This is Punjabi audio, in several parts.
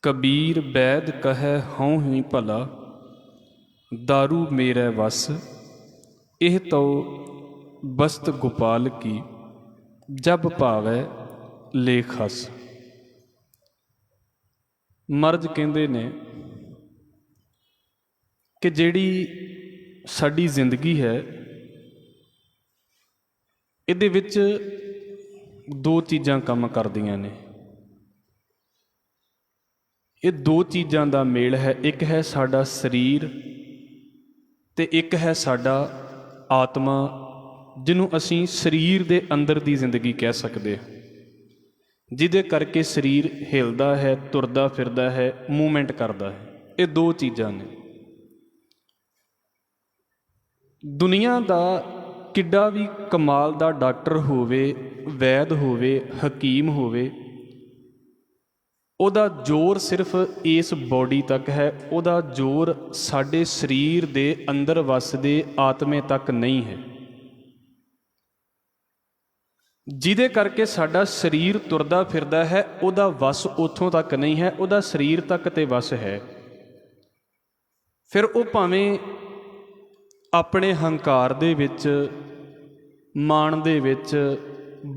कबीर बैद कहे हूँ ही भला, दारू मेरे वस, एह तो बस्त गोपाल की, जब भावै लेख हस। ਮਰਦ ਕਹਿੰਦੇ ਨੇ ਕਿ ਜਿਹੜੀ ਸਾਡੀ ਜ਼ਿੰਦਗੀ ਹੈ ਇਹਦੇ ਵਿੱਚ ਦੋ ਚੀਜ਼ਾਂ ਕੰਮ ਕਰਦੀਆਂ ਨੇ। ਇਹ ਦੋ ਚੀਜ਼ਾਂ ਦਾ ਮੇਲ ਹੈ, ਇੱਕ ਹੈ ਸਾਡਾ ਸਰੀਰ ਤੇ ਇੱਕ ਹੈ ਸਾਡਾ ਆਤਮਾ, ਜਿਹਨੂੰ ਅਸੀਂ ਸਰੀਰ ਦੇ ਅੰਦਰ ਦੀ ਜ਼ਿੰਦਗੀ ਕਹਿ ਸਕਦੇ ਹਾਂ, ਜਿਹਦੇ ਕਰਕੇ ਸਰੀਰ ਹਿਲਦਾ ਹੈ, ਤੁਰਦਾ ਫਿਰਦਾ ਹੈ, ਮੂਵਮੈਂਟ ਕਰਦਾ ਹੈ। ਇਹ ਦੋ ਚੀਜ਼ਾਂ ਨੇ। ਦੁਨੀਆ ਦਾ ਕਿੱਡਾ ਵੀ ਕਮਾਲ ਦਾ ਡਾਕਟਰ ਹੋਵੇ, ਵੈਦ ਹੋਵੇ, ਹਕੀਮ ਹੋਵੇ, ਉਹਦਾ ਜ਼ੋਰ ਸਿਰਫ ਇਸ ਬੋਡੀ ਤੱਕ ਹੈ, ਉਹਦਾ ਜ਼ੋਰ ਸਾਡੇ ਸਰੀਰ ਦੇ ਅੰਦਰ ਵਸਦੇ ਆਤਮੇ ਤੱਕ ਨਹੀਂ ਹੈ, ਜਿਹਦੇ ਕਰਕੇ ਸਾਡਾ ਸਰੀਰ ਤੁਰਦਾ ਫਿਰਦਾ ਹੈ। ਉਹਦਾ ਵਸ ਉੱਥੋਂ ਤੱਕ ਨਹੀਂ ਹੈ, ਉਹਦਾ ਸਰੀਰ ਤੱਕ ਤੇ ਵਸ ਹੈ। ਫਿਰ ਉਹ ਭਾਵੇਂ ਆਪਣੇ ਹੰਕਾਰ ਦੇ ਵਿੱਚ, ਮਾਣ ਦੇ ਵਿੱਚ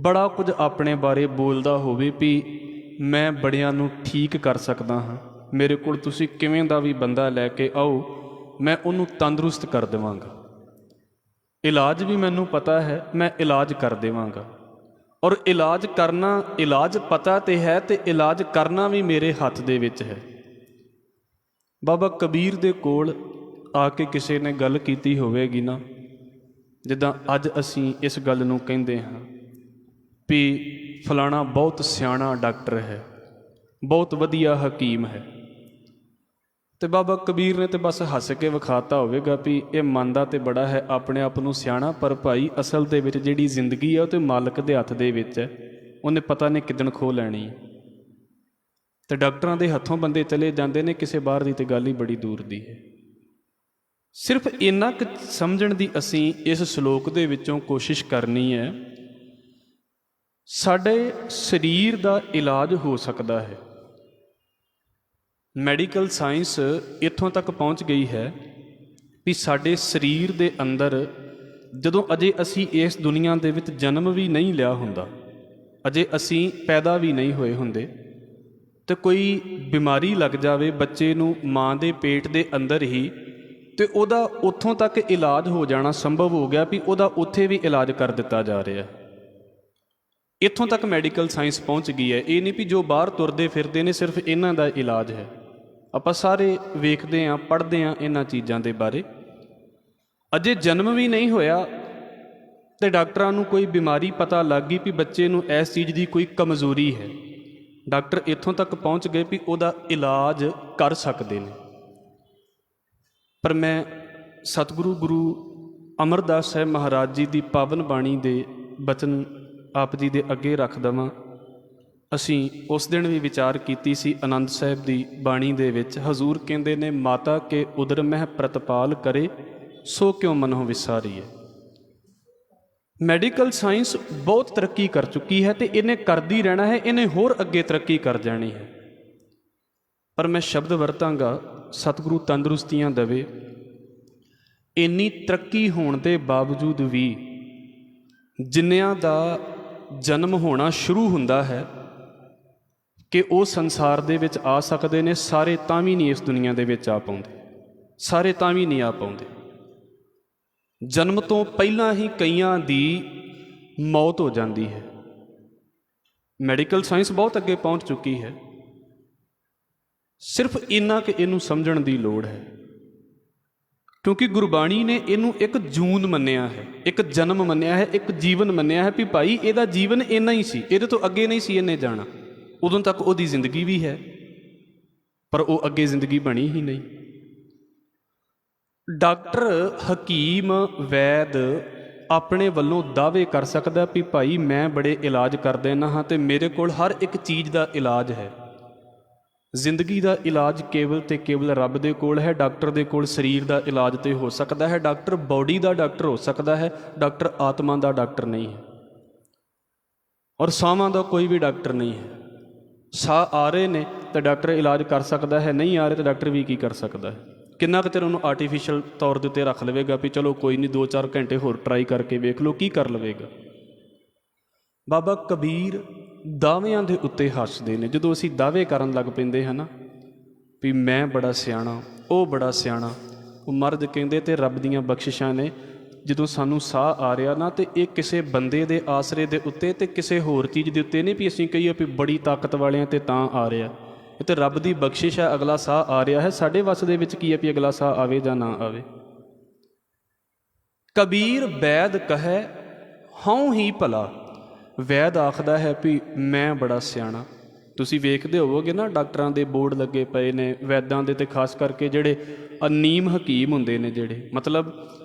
ਬੜਾ ਕੁਝ ਆਪਣੇ ਬਾਰੇ ਬੋਲਦਾ ਹੋਵੇ ਵੀ ਮੈਂ ਬੜਿਆਂ ਨੂੰ ਠੀਕ ਕਰ ਸਕਦਾ ਹਾਂ, ਮੇਰੇ ਕੋਲ ਤੁਸੀਂ ਕਿਵੇਂ ਦਾ ਵੀ ਬੰਦਾ ਲੈ ਕੇ ਆਓ, ਮੈਂ ਉਹਨੂੰ ਤੰਦਰੁਸਤ ਕਰ ਦੇਵਾਂਗਾ, ਇਲਾਜ ਵੀ ਮੈਨੂੰ ਪਤਾ ਹੈ, ਮੈਂ ਇਲਾਜ ਕਰ ਦੇਵਾਂਗਾ। ਔਰ ਇਲਾਜ ਕਰਨਾ, ਇਲਾਜ ਪਤਾ ਤੇ ਹੈ ਤੇ ਇਲਾਜ ਕਰਨਾ ਵੀ ਮੇਰੇ ਹੱਥ ਦੇ ਵਿੱਚ ਹੈ। ਬਾਬਾ ਕਬੀਰ ਦੇ ਕੋਲ ਆ ਕੇ ਕਿਸੇ ਨੇ ਗੱਲ ਕੀਤੀ ਹੋਵੇਗੀ ਨਾ, ਜਿੱਦਾਂ ਅੱਜ ਅਸੀਂ ਇਸ ਗੱਲ ਨੂੰ ਕਹਿੰਦੇ ਹਾਂ ਵੀ ਫਲਾਣਾ ਬਹੁਤ ਸਿਆਣਾ ਡਾਕਟਰ ਹੈ, ਬਹੁਤ ਵਧੀਆ ਹਕੀਮ ਹੈ, ਤੇ ਬਾਬਾ ਕਬੀਰ ਨੇ ਤੇ ਬਸ ਹੱਸ ਕੇ ਵਿਖਾਤਾ ਹੋਵੇਗਾ ਵੀ ਇਹ ਮੰਨਦਾ ਤੇ ਬੜਾ ਹੈ ਆਪਣੇ ਆਪ ਨੂੰ ਸਿਆਣਾ, ਪਰ ਭਾਈ ਅਸਲ ਦੇ ਵਿੱਚ ਜਿਹੜੀ ਜ਼ਿੰਦਗੀ ਹੈ ਉਹ ਤੇ ਮਾਲਕ ਦੇ ਹੱਥ ਦੇ ਵਿੱਚ ਹੈ, ਉਹਨੇ ਪਤਾ ਨਹੀਂ ਕਿੱਦਣ ਖੋਹ ਲੈਣੀ ਹੈ। ਤੇ ਡਾਕਟਰਾਂ ਦੇ ਹੱਥੋਂ ਬੰਦੇ ਚਲੇ ਜਾਂਦੇ ਨੇ, ਕਿਸੇ ਬਾਹਰ ਦੀ ਤੇ ਗੱਲ ਹੀ ਬੜੀ ਦੂਰ ਦੀ ਹੈ। ਸਿਰਫ ਇੰਨਾ ਕੁ ਸਮਝਣ ਦੀ ਅਸੀਂ ਇਸ ਸ਼ਲੋਕ ਦੇ ਵਿੱਚੋਂ ਕੋਸ਼ਿਸ਼ ਕਰਨੀ ਹੈ, ਸਾਡੇ ਸਰੀਰ ਦਾ ਇਲਾਜ ਹੋ ਸਕਦਾ ਹੈ। ਮੈਡੀਕਲ ਸਾਇੰਸ ਇੱਥੋਂ ਤੱਕ ਪਹੁੰਚ ਗਈ ਹੈ ਵੀ ਸਾਡੇ ਸਰੀਰ ਦੇ ਅੰਦਰ, ਜਦੋਂ ਅਜੇ ਅਸੀਂ ਇਸ ਦੁਨੀਆ ਦੇ ਵਿੱਚ ਜਨਮ ਵੀ ਨਹੀਂ ਲਿਆ ਹੁੰਦਾ, ਅਜੇ ਅਸੀਂ ਪੈਦਾ ਵੀ ਨਹੀਂ ਹੋਏ ਹੁੰਦੇ, ਤੇ ਕੋਈ ਬਿਮਾਰੀ ਲੱਗ ਜਾਵੇ ਬੱਚੇ ਨੂੰ ਮਾਂ ਦੇ ਪੇਟ ਦੇ ਅੰਦਰ ਹੀ, ਤੇ ਉਹਦਾ ਉੱਥੋਂ ਤੱਕ ਇਲਾਜ ਹੋ ਜਾਣਾ ਸੰਭਵ ਹੋ ਗਿਆ ਵੀ ਉਹਦਾ ਉੱਥੇ ਵੀ ਇਲਾਜ ਕਰ ਦਿੱਤਾ ਜਾ ਰਿਹਾ। ਇੱਥੋਂ ਤੱਕ ਮੈਡੀਕਲ ਸਾਇੰਸ ਪਹੁੰਚ ਗਈ ਹੈ। ਇਹ ਨਹੀਂ ਵੀ ਜੋ ਬਾਹਰ ਤੁਰਦੇ ਫਿਰਦੇ ਨੇ ਸਿਰਫ ਇਹਨਾਂ ਦਾ ਇਲਾਜ ਹੈ। ਆਪਾਂ ਸਾਰੇ ਵੇਖਦੇ ਹਾਂ, ਪੜ੍ਹਦੇ ਹਾਂ ਇਹਨਾਂ ਚੀਜ਼ਾਂ ਦੇ ਬਾਰੇ। ਅਜੇ ਜਨਮ ਵੀ ਨਹੀਂ ਹੋਇਆ ਤੇ ਡਾਕਟਰਾਂ ਨੂੰ ਕੋਈ ਬਿਮਾਰੀ ਪਤਾ ਲੱਗ ਗਈ ਵੀ ਬੱਚੇ ਨੂੰ ਇਸ ਚੀਜ਼ ਦੀ ਕੋਈ ਕਮਜ਼ੋਰੀ ਹੈ, ਡਾਕਟਰ ਇੱਥੋਂ ਤੱਕ ਪਹੁੰਚ ਗਏ ਵੀ ਉਹਦਾ ਇਲਾਜ ਕਰ ਸਕਦੇ ਨੇ। ਪਰ ਮੈਂ ਸਤਿਗੁਰੂ ਗੁਰੂ ਅਮਰਦਾਸ ਸਾਹਿਬ ਮਹਾਰਾਜ ਜੀ ਦੀ ਪਾਵਨ ਬਾਣੀ ਦੇ ਬਚਨ ਆਪ ਜੀ ਦੇ ਅੱਗੇ ਰੱਖ ਦੇਵਾਂ। ਅਸੀਂ ਉਸ ਦਿਨ ਵੀ ਵਿਚਾਰ ਕੀਤੀ ਸੀ ਆਨੰਦ ਸਾਹਿਬ ਦੀ ਬਾਣੀ ਦੇ ਵਿੱਚ। ਹਜ਼ੂਰ ਕਹਿੰਦੇ ਨੇ, ਮਾਤਾ ਕੇ ਉਦਰ ਮਹਿ ਪ੍ਰਤਪਾਲ ਕਰੇ, ਸੋ ਕਿਉਂ ਮਨਹੁ ਵਿਸਾਰੀਏ। ਮੈਡੀਕਲ ਸਾਇੰਸ ਬਹੁਤ ਤਰੱਕੀ ਕਰ ਚੁੱਕੀ ਹੈ ਤੇ ਇਹਨੇ ਕਰਦੀ ਰਹਿਣਾ ਹੈ, ਇਹਨੇ ਹੋਰ ਅੱਗੇ ਤਰੱਕੀ ਕਰ ਜਾਣੀ ਹੈ। ਪਰ ਮੈਂ ਸ਼ਬਦ ਵਰਤਾਂਗਾ, ਸਤਿਗੁਰੂ ਤੰਦਰੁਸਤੀਆਂ ਦੇਵੇ। ਇੰਨੀ ਤਰੱਕੀ ਹੋਣ ਦੇ ਬਾਵਜੂਦ ਵੀ ਜਿੰਨਿਆਂ ਦਾ ਜਨਮ ਹੋਣਾ ਸ਼ੁਰੂ ਹੁੰਦਾ ਹੈ ਕਿ ਉਹ ਸੰਸਾਰ ਦੇ ਵਿੱਚ ਆ ਸਕਦੇ ਨੇ, ਸਾਰੇ ਤਾਂ ਵੀ ਨਹੀਂ ਇਸ ਦੁਨੀਆ ਦੇ ਵਿੱਚ ਆ ਪਾਉਂਦੇ, ਸਾਰੇ ਤਾਂ ਵੀ ਨਹੀਂ ਆ ਪਾਉਂਦੇ। ਜਨਮ ਤੋਂ ਪਹਿਲਾਂ ਹੀ ਕਈਆਂ ਦੀ ਮੌਤ ਹੋ ਜਾਂਦੀ ਹੈ। ਮੈਡੀਕਲ ਸਾਇੰਸ ਬਹੁਤ ਅੱਗੇ ਪਹੁੰਚ ਚੁੱਕੀ ਹੈ। ਸਿਰਫ ਇੰਨਾ ਕਿ ਇਹਨੂੰ ਸਮਝਣ ਦੀ ਲੋੜ ਹੈ, ਕਿਉਂਕਿ ਗੁਰਬਾਣੀ ਨੇ ਇਹਨੂੰ ਇੱਕ ਜੂਨ ਮੰਨਿਆ ਹੈ, ਇੱਕ ਜਨਮ ਮੰਨਿਆ ਹੈ, ਇੱਕ ਜੀਵਨ ਮੰਨਿਆ ਹੈ ਵੀ ਭਾਈ ਇਹਦਾ ਜੀਵਨ ਇੰਨਾ ਹੀ ਸੀ, ਇਹਦੇ ਤੋਂ ਅੱਗੇ ਨਹੀਂ ਸੀ ਇਹਨੇ ਜਾਣਾ। ਉਦੋਂ ਤੱਕ ਉਹਦੀ ਜ਼ਿੰਦਗੀ ਵੀ ਹੈ, ਪਰ ਉਹ ਅੱਗੇ ਜ਼ਿੰਦਗੀ ਬਣੀ ਹੀ ਨਹੀਂ। ਡਾਕਟਰ, ਹਕੀਮ, ਵੈਦ ਆਪਣੇ ਵੱਲੋਂ ਦਾਅਵੇ ਕਰ ਸਕਦਾ ਵੀ ਭਾਈ ਮੈਂ ਬੜੇ ਇਲਾਜ ਕਰ ਦੇਣਾ ਹਾਂ ਤੇ ਮੇਰੇ ਕੋਲ ਹਰ ਇੱਕ ਚੀਜ਼ ਦਾ ਇਲਾਜ ਹੈ। ਜ਼ਿੰਦਗੀ ਦਾ ਇਲਾਜ ਕੇਵਲ ਤੇ ਕੇਵਲ ਰੱਬ ਦੇ ਕੋਲ ਹੈ। ਡਾਕਟਰ ਦੇ ਕੋਲ ਸਰੀਰ ਦਾ ਇਲਾਜ ਤੇ ਹੋ ਸਕਦਾ ਹੈ, ਡਾਕਟਰ ਬੋਡੀ ਦਾ ਡਾਕਟਰ ਹੋ ਸਕਦਾ ਹੈ, ਡਾਕਟਰ ਆਤਮਾ ਦਾ ਡਾਕਟਰ ਨਹੀਂ ਹੈ। ਔਰ ਸਾਹਾਂ ਦਾ ਕੋਈ ਵੀ ਡਾਕਟਰ ਨਹੀਂ ਹੈ। ਸਾਹ ਆ ਰਹੇ ਨੇ ਤਾਂ ਡਾਕਟਰ ਇਲਾਜ ਕਰ ਸਕਦਾ ਹੈ, ਨਹੀਂ ਆ ਰਹੇ ਤਾਂ ਡਾਕਟਰ ਵੀ ਕੀ ਕਰ ਸਕਦਾ ਹੈ? ਕਿੰਨਾ ਕੁ ਚਿਰ ਉਹਨੂੰ ਆਰਟੀਫਿਸ਼ਲ ਤੌਰ ਦੇ ਉੱਤੇ ਰੱਖ ਲਵੇਗਾ ਵੀ ਚਲੋ ਕੋਈ ਨਹੀਂ 2-4 ਘੰਟੇ ਹੋਰ ਟਰਾਈ ਕਰਕੇ ਵੇਖ ਲਓ, ਕੀ ਕਰ ਲਵੇਗਾ? ਬਾਬਾ ਕਬੀਰ ਦਾਅਵਿਆਂ ਦੇ ਉੱਤੇ ਹੱਸਦੇ ਨੇ। ਜਦੋਂ ਅਸੀਂ ਦਾਅਵੇ ਕਰਨ ਲੱਗ ਪੈਂਦੇ ਹਾਂ ਨਾ ਵੀ ਮੈਂ ਬੜਾ ਸਿਆਣਾ, ਉਹ ਬੜਾ ਸਿਆਣਾ, ਉਹ ਮਰਦ ਕਹਿੰਦੇ ਤੇ ਰੱਬ ਦੀਆਂ ਬਖਸ਼ਿਸ਼ਾਂ ਨੇ, ਜਦੋਂ ਸਾਨੂੰ ਸਾਹ ਆ ਰਿਹਾ ਨਾ, ਤੇ ਇਹ ਕਿਸੇ ਬੰਦੇ ਦੇ ਆਸਰੇ ਦੇ ਉੱਤੇ ਤੇ ਕਿਸੇ ਹੋਰ ਚੀਜ਼ ਦੇ ਉੱਤੇ ਨਹੀਂ ਵੀ ਅਸੀਂ ਕਹੀਏ ਵੀ ਬੜੀ ਤਾਕਤ ਵਾਲਿਆਂ ਤੇ ਤਾਂ ਆ ਰਿਹਾ, ਇਹ ਤੇ ਰੱਬ ਦੀ ਬਖਸ਼ਿਸ਼ ਹੈ। ਅਗਲਾ ਸਾਹ ਆ ਰਿਹਾ ਹੈ, ਸਾਡੇ ਵੱਸ ਦੇ ਵਿੱਚ ਕੀ ਹੈ ਵੀ ਅਗਲਾ ਸਾਹ ਆਵੇ ਜਾਂ ਨਾ ਆਵੇ। ਕਬੀਰ ਵੈਦ ਕਹੈ ਹਉ ਹੀ ਭਲਾ, ਵੈਦ ਆਖਦਾ ਹੈ ਵੀ ਮੈਂ ਬੜਾ ਸਿਆਣਾ। ਤੁਸੀਂ ਵੇਖਦੇ ਹੋਵੋਗੇ ਨਾ ਡਾਕਟਰਾਂ ਦੇ ਬੋਰਡ ਲੱਗੇ ਪਏ ਨੇ ਵੈਦਾਂ ਦੇ, ਤੇ ਖਾਸ ਕਰਕੇ ਜਿਹੜੇ ਅਨੀਮ ਹਕੀਮ ਹੁੰਦੇ ਨੇ, ਜਿਹੜੇ ਮਤਲਬ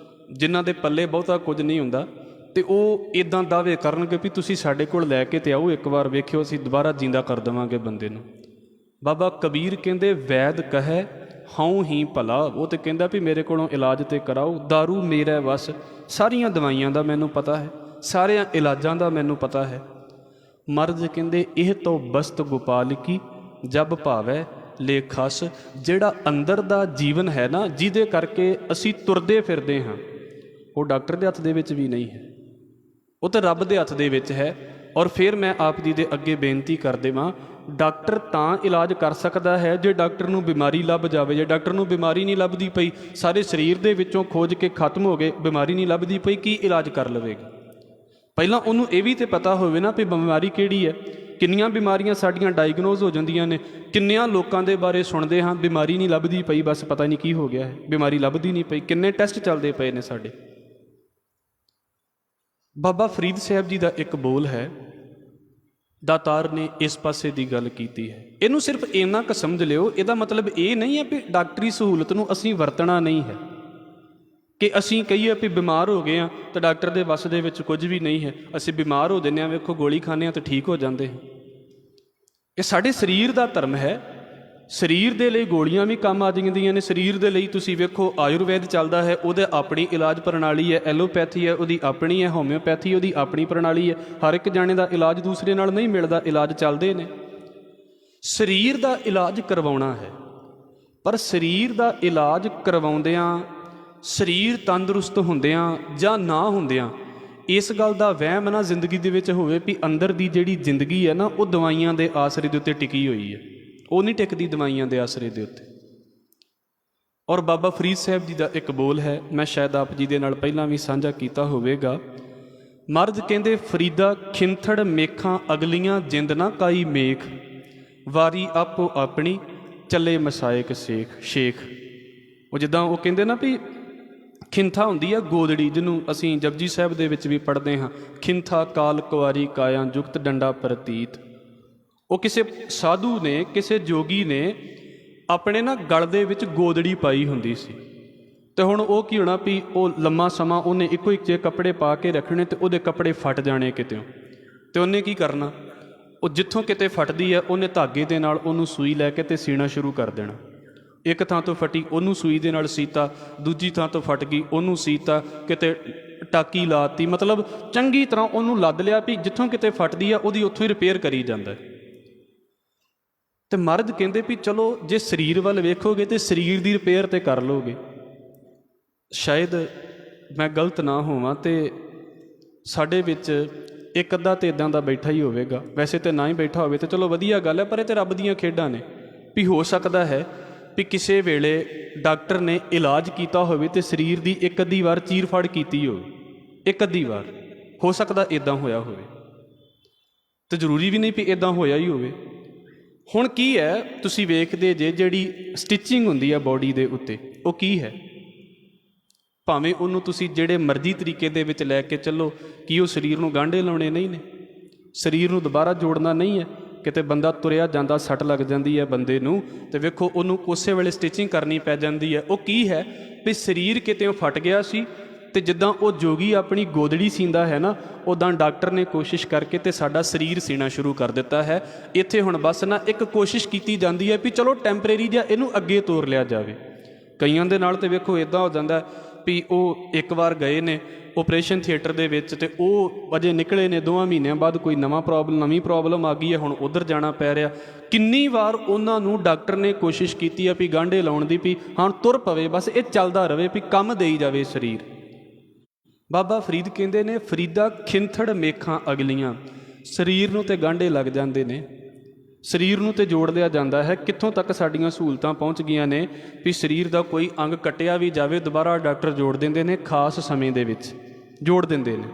ਜਿਨ੍ਹਾਂ ਦੇ ਪੱਲੇ ਬਹੁਤਾ ਕੁਝ ਨਹੀਂ ਹੁੰਦਾ, ਤੇ ਉਹ ਇੱਦਾਂ ਦਾਅਵੇ ਕਰਨਗੇ ਵੀ ਤੁਸੀਂ ਸਾਡੇ ਕੋਲ ਲੈ ਕੇ ਤੇ ਆਓ, ਇੱਕ ਵਾਰ ਵੇਖਿਓ ਅਸੀਂ ਦੁਬਾਰਾ ਜਿੰਦਾ ਕਰ ਦੇਵਾਂਗੇ ਬੰਦੇ ਨੂੰ। ਬਾਬਾ ਕਬੀਰ ਕਹਿੰਦੇ ਵੈਦ ਕਹੈ ਹਉ ਹੀ ਭਲਾ, ਉਹ ਤੇ ਕਹਿੰਦਾ ਵੀ ਮੇਰੇ ਕੋਲੋਂ ਇਲਾਜ ਤੇ ਕਰਾਓ, ਦਾਰੂ ਮੇਰਾ ਵਸ, ਸਾਰੀਆਂ ਦਵਾਈਆਂ ਦਾ ਮੈਨੂੰ ਪਤਾ ਹੈ, ਸਾਰਿਆਂ ਇਲਾਜਾਂ ਦਾ ਮੈਨੂੰ ਪਤਾ ਹੈ। ਮਰਦ ਕਹਿੰਦੇ ਇਹ ਤੋਂ ਬਸਤ ਗੋਪਾਲ ਕੀ ਜਬ ਭਾਵੈ ਲੇਖਸ, ਜਿਹੜਾ ਅੰਦਰ ਦਾ ਜੀਵਨ ਹੈ ਨਾ, ਜਿਹਦੇ ਕਰਕੇ ਅਸੀਂ ਤੁਰਦੇ ਫਿਰਦੇ ਹਾਂ, ਉਹ ਡਾਕਟਰ ਦੇ ਹੱਥ ਦੇ ਵਿੱਚ ਵੀ ਨਹੀਂ ਹੈ, ਉਹ ਤਾਂ ਰੱਬ ਦੇ ਹੱਥ ਦੇ ਵਿੱਚ ਹੈ। ਔਰ ਫਿਰ ਮੈਂ ਆਪ ਜੀ ਦੇ ਅੱਗੇ ਬੇਨਤੀ ਕਰ ਦੇਵਾਂ, ਡਾਕਟਰ ਤਾਂ ਇਲਾਜ ਕਰ ਸਕਦਾ ਹੈ ਜੇ ਡਾਕਟਰ ਨੂੰ ਬਿਮਾਰੀ ਲੱਭ ਜਾਵੇ। ਜੇ ਡਾਕਟਰ ਨੂੰ ਬਿਮਾਰੀ ਨਹੀਂ ਲੱਭਦੀ ਪਈ, ਸਾਰੇ ਸਰੀਰ ਦੇ ਵਿੱਚੋਂ ਖੋਜ ਕੇ ਖਤਮ ਹੋ ਗਏ, ਬਿਮਾਰੀ ਨਹੀਂ ਲੱਭਦੀ ਪਈ, ਕੀ ਇਲਾਜ ਕਰ ਲਵੇਗਾ? ਪਹਿਲਾਂ ਉਹਨੂੰ ਇਹ ਵੀ ਤਾਂ ਪਤਾ ਹੋਵੇ ਨਾ ਵੀ ਬਿਮਾਰੀ ਕਿਹੜੀ ਹੈ। ਕਿੰਨੀਆਂ ਬਿਮਾਰੀਆਂ ਸਾਡੀਆਂ ਡਾਇਗਨੋਜ਼ ਹੋ ਜਾਂਦੀਆਂ ਨੇ, ਕਿੰਨਿਆਂ ਲੋਕਾਂ ਦੇ ਬਾਰੇ ਸੁਣਦੇ ਹਾਂ, ਬਿਮਾਰੀ ਨਹੀਂ ਲੱਭਦੀ ਪਈ, ਬਸ ਪਤਾ ਨਹੀਂ ਕੀ ਹੋ ਗਿਆ ਹੈ, ਬਿਮਾਰੀ ਲੱਭਦੀ ਨਹੀਂ ਪਈ। ਕਿੰਨੇ ਟੈਸਟ ਚੱਲਦੇ ਪਏ ਨੇ ਸਾਡੇ। ਬਾਬਾ ਫਰੀਦ ਸਾਹਿਬ ਜੀ ਦਾ ਇੱਕ ਬੋਲ ਹੈ, ਦਾਤਾਰ ਨੇ ਇਸ ਪਾਸੇ ਦੀ ਗੱਲ ਕੀਤੀ ਹੈ। ਇਹਨੂੰ ਸਿਰਫ ਇੰਨਾ ਕੁ ਸਮਝ ਲਿਓ, ਇਹਦਾ ਮਤਲਬ ਇਹ ਨਹੀਂ ਹੈ ਵੀ ਡਾਕਟਰੀ ਸਹੂਲਤ ਨੂੰ ਅਸੀਂ ਵਰਤਣਾ ਨਹੀਂ ਹੈ, ਕਿ ਅਸੀਂ ਕਹੀਏ ਵੀ ਬਿਮਾਰ ਹੋ ਗਏ ਹਾਂ ਤਾਂ ਡਾਕਟਰ ਦੇ ਵੱਸ ਦੇ ਵਿੱਚ ਕੁਝ ਵੀ ਨਹੀਂ ਹੈ, ਅਸੀਂ ਬਿਮਾਰ ਹੋ ਜਾਂਦੇ ਹਾਂ, ਵੇਖੋ ਗੋਲੀ ਖਾਂਦੇ ਹਾਂ ਤਾਂ ਠੀਕ ਹੋ ਜਾਂਦੇ ਹਾਂ। ਇਹ ਸਾਡੇ ਸਰੀਰ ਦਾ ਧਰਮ ਹੈ। ਸਰੀਰ ਦੇ ਲਈ ਗੋਲੀਆਂ ਵੀ ਕੰਮ ਆ ਜਾਂਦੀਆਂ ਨੇ, ਸਰੀਰ ਦੇ ਲਈ ਤੁਸੀਂ ਵੇਖੋ ਆਯੁਰਵੈਦ ਚੱਲਦਾ ਹੈ, ਉਹਦੇ ਆਪਣੀ ਇਲਾਜ ਪ੍ਰਣਾਲੀ ਹੈ, ਐਲੋਪੈਥੀ ਹੈ ਉਹਦੀ ਆਪਣੀ ਹੈ, ਹੋਮਿਓਪੈਥੀ ਉਹਦੀ ਆਪਣੀ ਪ੍ਰਣਾਲੀ ਹੈ। ਹਰ ਇੱਕ ਜਾਣੇ ਦਾ ਇਲਾਜ ਦੂਸਰੇ ਨਾਲ ਨਹੀਂ ਮਿਲਦਾ, ਇਲਾਜ ਚੱਲਦੇ ਨੇ। ਸਰੀਰ ਦਾ ਇਲਾਜ ਕਰਵਾਉਣਾ ਹੈ, ਪਰ ਸਰੀਰ ਦਾ ਇਲਾਜ ਕਰਵਾਉਂਦਿਆਂ ਸਰੀਰ ਤੰਦਰੁਸਤ ਹੁੰਦਿਆਂ ਜਾਂ ਨਾ ਹੁੰਦਿਆਂ ਇਸ ਗੱਲ ਦਾ ਵਹਿਮ ਨਾ ਜ਼ਿੰਦਗੀ ਦੇ ਵਿੱਚ ਹੋਵੇ ਵੀ ਅੰਦਰ ਦੀ ਜਿਹੜੀ ਜ਼ਿੰਦਗੀ ਹੈ ਨਾ, ਉਹ ਦਵਾਈਆਂ ਦੇ ਆਸਰੇ ਦੇ ਉੱਤੇ ਟਿਕੀ ਹੋਈ ਹੈ, ਉਹ ਨਹੀਂ ਟਿਕਦੀ ਦਵਾਈਆਂ ਦੇ ਆਸਰੇ ਦੇ ਉੱਤੇ। ਔਰ ਬਾਬਾ ਫਰੀਦ ਸਾਹਿਬ ਜੀ ਦਾ ਇੱਕ ਬੋਲ ਹੈ, ਮੈਂ ਸ਼ਾਇਦ ਆਪ ਜੀ ਦੇ ਨਾਲ ਪਹਿਲਾਂ ਵੀ ਸਾਂਝਾ ਕੀਤਾ ਹੋਵੇਗਾ। ਮਰਦ ਕਹਿੰਦੇ ਫਰੀਦਾ ਖਿੰਥੜ ਮੇਖਾਂ ਅਗਲੀਆਂ ਜਿੰਦ ਨਾ ਕਾਈ ਮੇਖ, ਵਾਰੀ ਆਪੋ ਆਪਣੀ ਚੱਲੇ ਮਸਾਇਕ ਸ਼ੇਖ। ਉਹ ਜਿੱਦਾਂ ਉਹ ਕਹਿੰਦੇ ਨਾ ਵੀ ਖਿੰਥਾ ਹੁੰਦੀ ਆ ਗੋਦੜੀ, ਜਿਹਨੂੰ ਅਸੀਂ ਜਪਜੀ ਸਾਹਿਬ ਦੇ ਵਿੱਚ ਵੀ ਪੜ੍ਹਦੇ ਹਾਂ, ਖਿੰਥਾ ਕਾਲ ਕੁਆਰੀ ਕਾਇਆ ਜੁਗਤ ਡੰਡਾ ਪ੍ਰਤੀਤ। ਉਹ ਕਿਸੇ ਸਾਧੂ ਨੇ, ਕਿਸੇ ਜੋਗੀ ਨੇ ਆਪਣੇ ਨਾ ਗਲ ਦੇ ਵਿੱਚ ਗੋਦੜੀ ਪਾਈ ਹੁੰਦੀ ਸੀ, ਤੇ ਹੁਣ ਉਹ ਕੀ ਹੋਣਾ ਵੀ ਉਹ ਲੰਮਾ ਸਮਾਂ ਉਹਨੇ ਇੱਕੋ ਇੱਕ ਜੇ ਕੱਪੜੇ ਪਾ ਕੇ ਰੱਖਣੇ ਤੇ ਉਹਦੇ ਕੱਪੜੇ ਫਟ ਜਾਣੇ ਕਿਤਿਓਂ, ਤੇ ਉਹਨੇ ਕੀ ਕਰਨਾ, ਉਹ ਜਿੱਥੋਂ ਕਿਤੇ ਫਟਦੀ ਹੈ ਉਹਨੇ ਧਾਗੇ ਦੇ ਨਾਲ ਉਹਨੂੰ ਸੂਈ ਲੈ ਕੇ ਤੇ ਸੀਣਾ ਸ਼ੁਰੂ ਕਰ ਦੇਣਾ। ਇੱਕ ਥਾਂ ਤੋਂ ਫਟੀ ਉਹਨੂੰ ਸੂਈ ਦੇ ਨਾਲ ਸੀਤਾ, ਦੂਜੀ ਥਾਂ ਤੋਂ ਫਟ ਗਈ ਉਹਨੂੰ ਸੀਤਾ, ਕਿਤੇ ਟਾਕੀ ਲਾਤੀ, ਮਤਲਬ ਚੰਗੀ ਤਰ੍ਹਾਂ ਉਹਨੂੰ ਲੱਦ ਲਿਆ ਵੀ ਜਿੱਥੋਂ ਕਿਤੇ ਫਟਦੀ ਆ ਉਹਦੀ ਉੱਥੋਂ ਹੀ ਰਿਪੇਅਰ ਕਰੀ ਜਾਂਦਾ। ਤੇ ਮਰਦ ਕਹਿੰਦੇ ਵੀ ਚਲੋ ਜੇ ਸਰੀਰ ਵੱਲ ਵੇਖੋਗੇ ਤੇ ਸਰੀਰ ਦੀ ਰਿਪੇਅਰ ਤੇ ਕਰ ਲਓਗੇ। ਸ਼ਾਇਦ ਮੈਂ ਗਲਤ ਨਾ ਹੋਵਾਂ ਤੇ ਸਾਡੇ ਵਿੱਚ ਇੱਕ ਅੱਧਾ ਤੇ ਇੱਦਾਂ ਦਾ ਬੈਠਾ ਹੀ ਹੋਵੇਗਾ, ਵੈਸੇ ਤੇ ਨਾ ਹੀ ਬੈਠਾ ਹੋਵੇ ਤੇ ਚਲੋ ਵਧੀਆ ਗੱਲ ਹੈ, ਪਰ ਇਹ ਤੇ ਰੱਬ ਦੀਆਂ ਖੇਡਾਂ ਨੇ ਵੀ ਹੋ ਸਕਦਾ ਹੈ ਵੀ ਕਿਸੇ ਵੇਲੇ ਡਾਕਟਰ ਨੇ ਇਲਾਜ ਕੀਤਾ ਹੋਵੇ ਤੇ ਸਰੀਰ ਦੀ ਇੱਕ ਅੱਧੀ ਵਾਰ ਚੀਰ ਫਾੜ ਕੀਤੀ ਹੋਵੇ, ਇੱਕ ਅੱਧੀ ਵਾਰ ਹੋ ਸਕਦਾ ਇੱਦਾਂ ਹੋਇਆ ਹੋਵੇ, ਤੇ ਜ਼ਰੂਰੀ ਵੀ ਨਹੀਂ ਵੀ ਇੱਦਾਂ ਹੋਇਆ ਹੀ ਹੋਵੇ। ਹੁਣ ਕੀ ਹੈ, ਤੁਸੀਂ ਵੇਖਦੇ ਜੇ ਜਿਹੜੀ ਸਟਿਚਿੰਗ ਹੁੰਦੀ ਆ ਬੋਡੀ ਦੇ ਉੱਤੇ, ਉਹ ਕੀ ਹੈ, ਭਾਵੇਂ ਉਹਨੂੰ ਤੁਸੀਂ ਜਿਹੜੇ ਮਰਜ਼ੀ ਤਰੀਕੇ ਦੇ ਵਿੱਚ ਲੈ ਕੇ ਚੱਲੋ, ਕੀ ਉਹ ਸਰੀਰ ਨੂੰ ਗਾਂਢੇ ਲਾਉਣੇ ਨਹੀਂ ਨੇ, ਸਰੀਰ ਨੂੰ ਦੁਬਾਰਾ ਜੋੜਨਾ ਨਹੀਂ ਹੈ। ਕਿਤੇ ਬੰਦਾ ਤੁਰਿਆ ਜਾਂਦਾ ਸੱਟ ਲੱਗ ਜਾਂਦੀ ਹੈ ਬੰਦੇ ਨੂੰ, ਤੇ ਵੇਖੋ ਉਹਨੂੰ ਉਸੇ ਵੇਲੇ ਸਟਿਚਿੰਗ ਕਰਨੀ ਪੈ ਜਾਂਦੀ ਹੈ। ਉਹ ਕੀ ਹੈ ਵੀ ਸਰੀਰ ਕਿਤੇ ਫਟ ਗਿਆ ਸੀ, ਤੇ ਜਿੱਦਾਂ ਉਹ ਜੋਗੀ ਆਪਣੀ ਗੋਦੜੀ ਸੀਂਦਾ ਹੈ ਨਾ, ਉੱਦਾਂ ਡਾਕਟਰ ਨੇ ਕੋਸ਼ਿਸ਼ ਕਰਕੇ ਤੇ ਸਾਡਾ ਸਰੀਰ ਸੀਣਾ ਸ਼ੁਰੂ ਕਰ ਦਿੱਤਾ ਹੈ। ਇੱਥੇ ਹੁਣ ਬਸ ਨਾ ਇੱਕ ਕੋਸ਼ਿਸ਼ ਕੀਤੀ ਜਾਂਦੀ ਹੈ ਵੀ ਚਲੋ ਟੈਂਪਰੇਰੀ ਜਿਹਾ ਇਹਨੂੰ ਅੱਗੇ ਤੋਰ ਲਿਆ ਜਾਵੇ। ਕਈਆਂ ਦੇ ਨਾਲ ਤੇ ਵੇਖੋ ਇੱਦਾਂ ਹੋ ਜਾਂਦਾ ਵੀ ਉਹ ਇੱਕ ਵਾਰ ਗਏ ਨੇ ਆਪਰੇਸ਼ਨ ਥੀਏਟਰ ਦੇ ਵਿੱਚ, ਤੇ ਉਹ ਅਜੇ ਨਿਕਲੇ ਨੇ 2 ਮਹੀਨਿਆਂ ਬਾਅਦ ਕੋਈ ਨਵੀਂ ਪ੍ਰੋਬਲਮ ਆ ਗਈ ਹੈ, ਹੁਣ ਉੱਧਰ ਜਾਣਾ ਪੈ ਰਿਹਾ। ਕਿੰਨੀ ਵਾਰ ਉਹਨਾਂ ਨੂੰ ਡਾਕਟਰ ਨੇ ਕੋਸ਼ਿਸ਼ ਕੀਤੀ ਆ ਵੀ ਗਾਂਢੇ ਲਾਉਣ ਦੀ, ਵੀ ਹੁਣ ਤੁਰ ਪਵੇ, ਬਸ ਇਹ ਚੱਲਦਾ ਰਵੇ, ਵੀ ਕੰਮ ਦੇਈ ਜਾਵੇ ਸਰੀਰ। ਬਾਬਾ ਫਰੀਦ ਕਹਿੰਦੇ ਨੇ, ਫਰੀਦਾ ਖਿੰਥੜ ਮੇਖਾਂ ਅਗਲੀਆਂ, ਸਰੀਰ ਨੂੰ ਤੇ ਗਾਂਢੇ ਲੱਗ ਜਾਂਦੇ ਨੇ, ਸਰੀਰ ਨੂੰ ਤੇ ਜੋੜ ਲਿਆ ਜਾਂਦਾ ਹੈ। ਕਿੱਥੋਂ ਤੱਕ ਸਾਡੀਆਂ ਸਹੂਲਤਾਂ ਪਹੁੰਚ ਗਈਆਂ ਨੇ ਵੀ ਸਰੀਰ ਦਾ ਕੋਈ ਅੰਗ ਕੱਟਿਆ ਵੀ ਜਾਵੇ, ਦੁਬਾਰਾ ਡਾਕਟਰ ਜੋੜ ਦਿੰਦੇ ਨੇ, ਖਾਸ ਸਮੇਂ ਦੇ ਵਿੱਚ ਜੋੜ ਦਿੰਦੇ ਨੇ।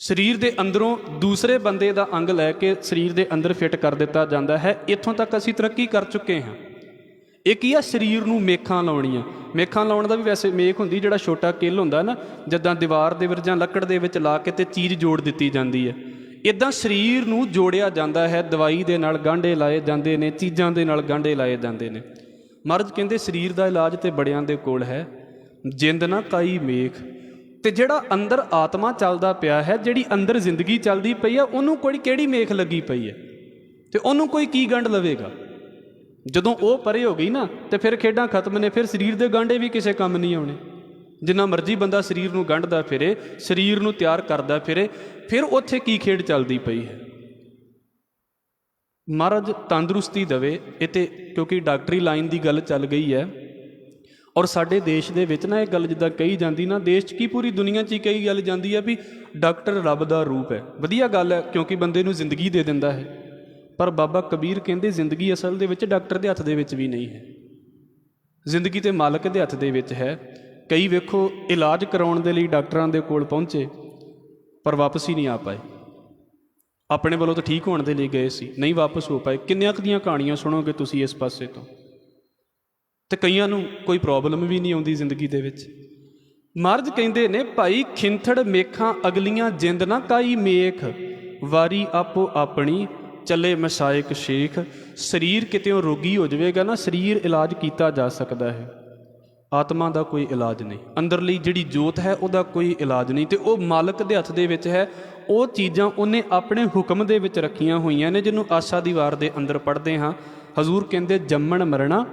ਸਰੀਰ ਦੇ ਅੰਦਰੋਂ ਦੂਸਰੇ ਬੰਦੇ ਦਾ ਅੰਗ ਲੈ ਕੇ ਸਰੀਰ ਦੇ ਅੰਦਰ ਫਿੱਟ ਕਰ ਦਿੱਤਾ ਜਾਂਦਾ ਹੈ। ਇੱਥੋਂ ਤੱਕ ਅਸੀਂ ਤਰੱਕੀ ਕਰ ਚੁੱਕੇ ਹਾਂ। ਇਹ ਕੀ ਆ, ਸਰੀਰ ਨੂੰ ਮੇਖਾਂ ਲਾਉਣੀਆਂ। ਮੇਖਾਂ ਲਾਉਣ ਦਾ ਵੀ ਵੈਸੇ ਮੇਖ ਹੁੰਦੀ, ਜਿਹੜਾ ਛੋਟਾ ਕਿੱਲ ਹੁੰਦਾ ਨਾ, ਜਿੱਦਾਂ ਦੀਵਾਰ ਦੇ ਵਿੱਚ ਜਾਂ ਲੱਕੜ ਦੇ ਵਿੱਚ ਲਾ ਕੇ ਤੇ ਚੀਜ਼ ਜੋੜ ਦਿੱਤੀ ਜਾਂਦੀ ਹੈ, ਇੱਦਾਂ ਸਰੀਰ ਨੂੰ ਜੋੜਿਆ ਜਾਂਦਾ ਹੈ। ਦਵਾਈ ਦੇ ਨਾਲ ਗਾਂਢੇ ਲਾਏ ਜਾਂਦੇ ਨੇ, ਚੀਜ਼ਾਂ ਦੇ ਨਾਲ ਗਾਂਢੇ ਲਾਏ ਜਾਂਦੇ ਨੇ। ਮਹਾਰਾਜ ਕਹਿੰਦੇ ਸਰੀਰ ਦਾ ਇਲਾਜ ਤੇ ਬੜਿਆਂ ਦੇ ਕੋਲ ਹੈ, ਜਿੰਦ ਨਾ ਕਾਈ ਮੇਖ। ਤੇ ਜਿਹੜਾ ਅੰਦਰ ਆਤਮਾ ਚੱਲਦਾ ਪਿਆ ਹੈ, ਜਿਹੜੀ ਅੰਦਰ ਜ਼ਿੰਦਗੀ ਚੱਲਦੀ ਪਈ ਆ, ਉਹਨੂੰ ਕੋਈ ਕਿਹੜੀ ਮੇਖ ਲੱਗੀ ਪਈ ਹੈ, ਤੇ ਉਹਨੂੰ ਕੋਈ ਕੀ ਗੰਢ ਲਵੇਗਾ। ਜਦੋਂ ਉਹ ਪਰੇ ਹੋ ਗਈ ਨਾ, ਤੇ ਫਿਰ ਖੇਡਾਂ ਖਤਮ ਨੇ, ਫਿਰ ਸਰੀਰ ਦੇ ਗਾਂਢੇ ਵੀ ਕਿਸੇ ਕੰਮ ਨਹੀਂ ਆਉਣੇ। ਜਿੰਨਾ ਮਰਜ਼ੀ ਬੰਦਾ ਸਰੀਰ ਨੂੰ ਗੰਢਦਾ ਫਿਰੇ, ਸਰੀਰ ਨੂੰ ਤਿਆਰ ਕਰਦਾ ਫਿਰੇ, ਫਿਰ ਉੱਥੇ ਕੀ ਖੇਡ ਚੱਲਦੀ ਪਈ ਹੈ। ਮਹਾਰਾਜ ਤੰਦਰੁਸਤੀ ਦੇਵੇ ਇਹ ਤੇ, ਕਿਉਂਕਿ ਡਾਕਟਰੀ ਲਾਈਨ ਦੀ ਗੱਲ ਚੱਲ ਗਈ ਹੈ। ਔਰ ਸਾਡੇ ਦੇਸ਼ ਦੇ ਵਿੱਚ ਨਾ ਇਹ ਗੱਲ ਜਿੱਦਾਂ ਕਹੀ ਜਾਂਦੀ ਨਾ, ਦੇਸ਼ 'ਚ ਕੀ ਪੂਰੀ ਦੁਨੀਆ 'ਚ ਹੀ ਕਹੀ ਗੱਲ ਜਾਂਦੀ ਹੈ ਵੀ ਡਾਕਟਰ ਰੱਬ ਦਾ ਰੂਪ ਹੈ। ਵਧੀਆ ਗੱਲ ਹੈ, ਕਿਉਂਕਿ ਬੰਦੇ ਨੂੰ ਜ਼ਿੰਦਗੀ ਦੇ ਦਿੰਦਾ ਹੈ। ਪਰ ਬਾਬਾ ਕਬੀਰ ਕਹਿੰਦੇ ਜ਼ਿੰਦਗੀ ਅਸਲ ਦੇ ਵਿੱਚ ਡਾਕਟਰ ਦੇ ਹੱਥ ਦੇ ਵਿੱਚ ਵੀ ਨਹੀਂ ਹੈ, ਜ਼ਿੰਦਗੀ ਤੇ ਮਾਲਕ ਦੇ ਹੱਥ ਦੇ ਵਿੱਚ ਹੈ। ਕਈ ਵੇਖੋ ਇਲਾਜ ਕਰਾਉਣ ਦੇ ਲਈ ਡਾਕਟਰਾਂ ਦੇ ਕੋਲ ਪਹੁੰਚੇ, ਪਰ ਵਾਪਸ ਹੀ ਨਹੀਂ ਆ ਪਾਏ। ਆਪਣੇ ਵੱਲੋਂ ਤਾਂ ਠੀਕ ਹੋਣ ਦੇ ਲਈ ਗਏ ਸੀ, ਨਹੀਂ ਵਾਪਸ ਹੋ ਪਾਏ। ਕਿੰਨੀਆਂ ਕੁ ਦੀਆਂ ਕਹਾਣੀਆਂ ਸੁਣੋਗੇ ਤੁਸੀਂ ਇਸ ਪਾਸੇ ਤੋਂ। ਤੇ ਕਈਆਂ ਨੂੰ ਕੋਈ ਪ੍ਰੋਬਲਮ ਵੀ ਨਹੀਂ ਆਉਂਦੀ ਜ਼ਿੰਦਗੀ ਦੇ ਵਿੱਚ। ਮਹਾਰਾਜ ਕਹਿੰਦੇ ਨੇ, ਭਾਈ ਖਿੰਥੜ ਮੇਖਾਂ ਅਗਲੀਆਂ, ਜਿੰਦ ਨਾ ਕਾਈ ਮੇਖ, ਵਾਰੀ ਆਪੋ ਆਪਣੀ, ਚੱਲੇ ਮਸਾਇਕ ਸ਼ੇਖ। ਸਰੀਰ ਕਿਤੇੋਂ ਰੋਗੀ ਹੋ ਜਾਵੇਗਾ ਨਾ, ਸਰੀਰ ਇਲਾਜ ਕੀਤਾ ਜਾ ਸਕਦਾ ਹੈ, ਆਤਮਾ ਦਾ ਕੋਈ ਇਲਾਜ ਨਹੀਂ। ਅੰਦਰਲੀ ਜਿਹੜੀ ਜੋਤ ਹੈ ਉਹਦਾ ਕੋਈ ਇਲਾਜ ਨਹੀਂ, ਤੇ ਉਹ ਮਾਲਕ ਦੇ ਹੱਥ ਦੇ ਵਿੱਚ ਹੈ। ਉਹ ਚੀਜ਼ਾਂ ਉਹਨੇ ਆਪਣੇ ਹੁਕਮ ਦੇ ਵਿੱਚ ਰੱਖੀਆਂ ਹੋਈਆਂ ਨੇ, ਜਿਹਨੂੰ ਆਸਾ ਦੀ ਵਾਰ ਦੇ ਅੰਦਰ ਪੜ੍ਹਦੇ ਹਾਂ। ਹਜ਼ੂਰ ਕਹਿੰਦੇ ਜੰਮਣ ਮਰਨਾ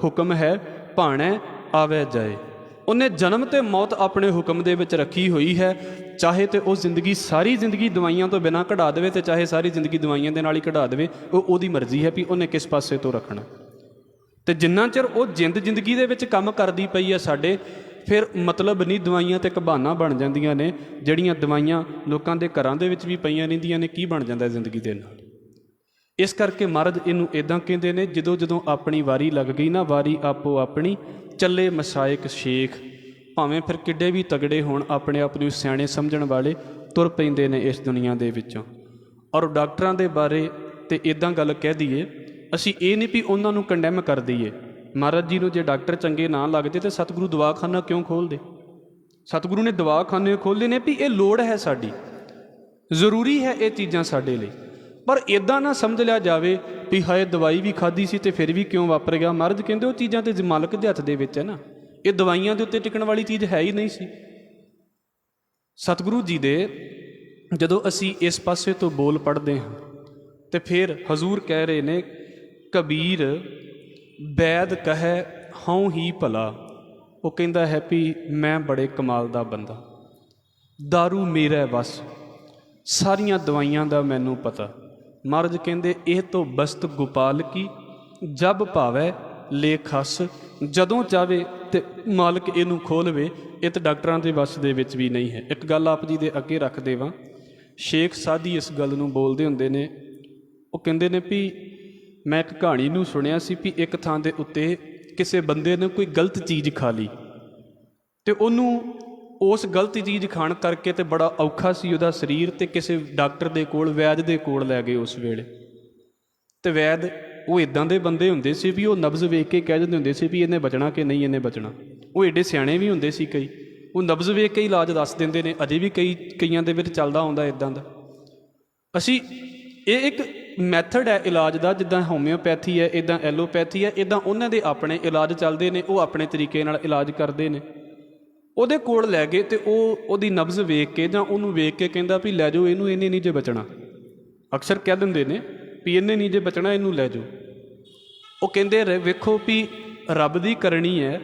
ਹੁਕਮ ਹੈ, ਭਾਣੈ ਆਵੇ ਜਾਏ। ਉਹਨੇ ਜਨਮ ਤੇ ਮੌਤ ਆਪਣੇ ਹੁਕਮ ਦੇ ਵਿੱਚ ਰੱਖੀ ਹੋਈ ਹੈ। ਚਾਹੇ ਤੇ ਉਹ ਜ਼ਿੰਦਗੀ ਸਾਰੀ ਜ਼ਿੰਦਗੀ ਦਵਾਈਆਂ ਤੋਂ ਬਿਨਾਂ ਕਢਾ ਦੇਵੇ, ਤੇ ਚਾਹੇ ਸਾਰੀ ਜ਼ਿੰਦਗੀ ਦਵਾਈਆਂ ਦੇ ਨਾਲ ਹੀ ਕਢਾ ਦੇਵੇ, ਉਹ ਉਹਦੀ ਮਰਜ਼ੀ ਹੈ ਵੀ ਉਹਨੇ ਕਿਸ ਪਾਸੇ ਤੋਂ ਰੱਖਣਾ। ਤੇ ਜਿੰਨਾ ਚਿਰ ਉਹ ਜ਼ਿੰਦਗੀ ਦੇ ਵਿੱਚ ਕੰਮ ਕਰਦੀ ਪਈ ਹੈ ਸਾਡੇ, ਫਿਰ ਮਤਲਬ ਨਹੀਂ, ਦਵਾਈਆਂ ਤੇ ਇੱਕ ਬਹਾਨਾ ਬਣ ਜਾਂਦੀਆਂ ਨੇ। ਜਿਹੜੀਆਂ ਦਵਾਈਆਂ ਲੋਕਾਂ ਦੇ ਘਰਾਂ ਦੇ ਵਿੱਚ ਵੀ ਪਈਆਂ ਰਹਿੰਦੀਆਂ ਨੇ, ਕੀ ਬਣ ਜਾਂਦਾ ਜ਼ਿੰਦਗੀ ਦੇ ਨਾਲ। ਇਸ ਕਰਕੇ ਮਹਾਰਾਜ ਇਹਨੂੰ ਇੱਦਾਂ ਕਹਿੰਦੇ ਨੇ, ਜਦੋਂ ਆਪਣੀ ਵਾਰੀ ਲੱਗ ਗਈ ਨਾ, ਵਾਰੀ ਆਪੋ ਆਪਣੀ, ਚੱਲੇ ਮਸਾਇਕ ਸ਼ੇਖ। ਭਾਵੇਂ ਫਿਰ ਕਿੱਡੇ ਵੀ ਤਗੜੇ ਹੋਣ, ਆਪਣੇ ਆਪ ਨੂੰ ਸਿਆਣੇ ਸਮਝਣ ਵਾਲੇ ਤੁਰ ਪੈਂਦੇ ਨੇ ਇਸ ਦੁਨੀਆ ਦੇ ਵਿੱਚੋਂ। ਔਰ ਡਾਕਟਰਾਂ ਦੇ ਬਾਰੇ ਤੇ ਇੱਦਾਂ ਗੱਲ ਕਹਿ ਦਈਏ, ਅਸੀਂ ਇਹ ਨਹੀਂ ਵੀ ਉਹਨਾਂ ਨੂੰ ਕੰਡੈਮ ਕਰ ਦਈਏ। ਮਹਾਰਾਜ ਜੀ ਨੂੰ ਜੇ ਡਾਕਟਰ ਚੰਗੇ ਨਾ ਲੱਗਦੇ ਤੇ ਸਤਿਗੁਰੂ ਦਵਾਖਾਨਾ ਕਿਉਂ ਖੋਲ੍ਹਦੇ। ਸਤਿਗੁਰੂ ਨੇ ਦਵਾਖਾਨੇ ਖੋਲ੍ਹੇ ਨੇ ਵੀ ਇਹ ਲੋੜ ਹੈ ਸਾਡੀ, ਜ਼ਰੂਰੀ ਹੈ ਇਹ ਚੀਜ਼ਾਂ ਸਾਡੇ ਲਈ। ਪਰ ਇੱਦਾਂ ਨਾ ਸਮਝ ਲਿਆ ਜਾਵੇ ਵੀ ਹਾਏ ਦਵਾਈ ਵੀ ਖਾਧੀ ਸੀ ਤੇ ਫਿਰ ਵੀ ਕਿਉਂ ਵਾਪਰ ਗਿਆ। ਮਹਾਰਾਜ ਕਹਿੰਦੇ ਉਹ ਚੀਜ਼ਾਂ ਤੇ ਮਾਲਕ ਦੇ ਹੱਥ ਦੇ ਵਿੱਚ ਹੈ ਨਾ, ਇਹ ਦਵਾਈਆਂ ਦੇ ਉੱਤੇ ਟਿਕਣ ਵਾਲੀ ਚੀਜ਼ ਹੈ ਹੀ ਨਹੀਂ ਸੀ। ਸਤਿਗੁਰੂ ਜੀ ਦੇ ਜਦੋਂ ਅਸੀਂ ਇਸ ਪਾਸੇ ਤੋਂ ਬੋਲ ਪੜ੍ਹਦੇ ਹਾਂ, ਤੇ ਫਿਰ ਹਜ਼ੂਰ ਕਹਿ ਰਹੇ ਨੇ, ਕਬੀਰ ਵੈਦ ਕਹੈ ਹਉ ਹੀ ਭਲਾ। ਉਹ ਕਹਿੰਦਾ ਹੈ ਵੀ ਮੈਂ ਬੜੇ ਕਮਾਲ ਦਾ ਬੰਦਾ, ਦਾਰੂ ਮੇਰਾ ਬਸ, ਸਾਰੀਆਂ ਦਵਾਈਆਂ ਦਾ ਮੈਨੂੰ ਪਤਾ। ਮਹਾਰਾਜ ਕਹਿੰਦੇ ਇਹ ਤੋਂ ਬਸਤ ਗੋਪਾਲ ਕੀ, ਜਬ ਭਾਵੈ ਲੈ ਖਸ। ਜਦੋਂ ਚਾਹਵੇ ਤੇ ਮਾਲਕ ਇਹਨੂੰ ਖੋਲ੍ਹਵੇ। ਇਹ ਤਾਂ ਡਾਕਟਰਾਂ ਦੇ ਵੱਸ ਦੇ ਵਿੱਚ ਵੀ ਨਹੀਂ ਹੈ। ਇੱਕ ਗੱਲ ਆਪ ਜੀ ਦੇ ਅੱਗੇ ਰੱਖ ਦੇਵਾਂ, ਸ਼ੇਖ ਸਾਧੀ ਇਸ ਗੱਲ ਨੂੰ ਬੋਲਦੇ ਹੁੰਦੇ ਨੇ। ਉਹ ਕਹਿੰਦੇ ਨੇ ਵੀ ਮੈਂ ਇੱਕ ਕਹਾਣੀ ਨੂੰ ਸੁਣਿਆ ਸੀ ਵੀ ਇੱਕ ਥਾਂ ਦੇ ਉੱਤੇ ਕਿਸੇ ਬੰਦੇ ਨੇ ਕੋਈ ਗਲਤ ਚੀਜ਼ ਖਾ ਲਈ, ਤੇ ਉਹਨੂੰ ਉਸ ਗਲਤ ਚੀਜ਼ ਖਾਣ ਕਰਕੇ ਤੇ ਬੜਾ ਔਖਾ ਸੀ ਉਹਦਾ ਸਰੀਰ। ਤੇ ਕਿਸੇ ਡਾਕਟਰ ਦੇ ਕੋਲ, ਵੈਦ ਦੇ ਕੋਲ ਲੈ ਗਏ ਉਸ ਵੇਲੇ। ਤੇ ਵੈਦ ਉਹ ਇੱਦਾਂ ਦੇ ਬੰਦੇ ਹੁੰਦੇ ਸੀ ਵੀ ਉਹ ਨਬਜ਼ ਵੇਖ ਕੇ ਕਹਿ ਦਿੰਦੇ ਹੁੰਦੇ ਸੀ ਵੀ ਇਹਨੇ ਬਚਣਾ ਕਿ ਨਹੀਂ ਇਹਨੇ ਬਚਣਾ। ਉਹ ਏਡੇ ਸਿਆਣੇ ਵੀ ਹੁੰਦੇ ਸੀ ਕਈ, ਉਹ ਨਬਜ਼ ਵੇਖ ਕੇ ਇਲਾਜ ਦੱਸ ਦਿੰਦੇ ਨੇ। ਅਜੇ ਵੀ ਕਈਆਂ ਦੇ ਵਿੱਚ ਚੱਲਦਾ ਆਉਂਦਾ ਇੱਦਾਂ ਦਾ। ਅਸੀਂ ਇਹ ਇੱਕ ਮੈਥਡ ਹੈ ਇਲਾਜ ਦਾ, ਜਿੱਦਾਂ ਹੋਮਿਓਪੈਥੀ ਹੈ, ਇੱਦਾਂ ਐਲੋਪੈਥੀ ਹੈ, ਇੱਦਾਂ ਉਹਨਾਂ ਦੇ ਆਪਣੇ ਇਲਾਜ ਚੱਲਦੇ ਨੇ। ਉਹ ਆਪਣੇ ਤਰੀਕੇ ਨਾਲ ਇਲਾਜ ਕਰਦੇ ਨੇ। ਉਹਦੇ ਕੋਲ ਲੈ ਗਏ ਤੇ ਉਹ ਉਹਦੀ ਨਬਜ਼ ਵੇਖ ਕੇ ਜਾਂ ਉਹਨੂੰ ਵੇਖ ਕੇ ਕਹਿੰਦਾ ਵੀ ਲੈ ਜਾਓ ਇਹਨੂੰ, ਇਹਨੇ ਨਹੀਂ ਜੇ ਬਚਣਾ। ਅਕਸਰ ਕਹਿ ਦਿੰਦੇ ਨੇ ਵੀ ਇਹਨੇ ਨਹੀਂ ਜੇ ਬਚਣਾ, ਇਹਨੂੰ ਲੈ ਜਾਓ। ਉਹ ਕਹਿੰਦੇ ਵੇਖੋ ਵੀ ਰੱਬ ਦੀ ਕਰਨੀ ਹੈ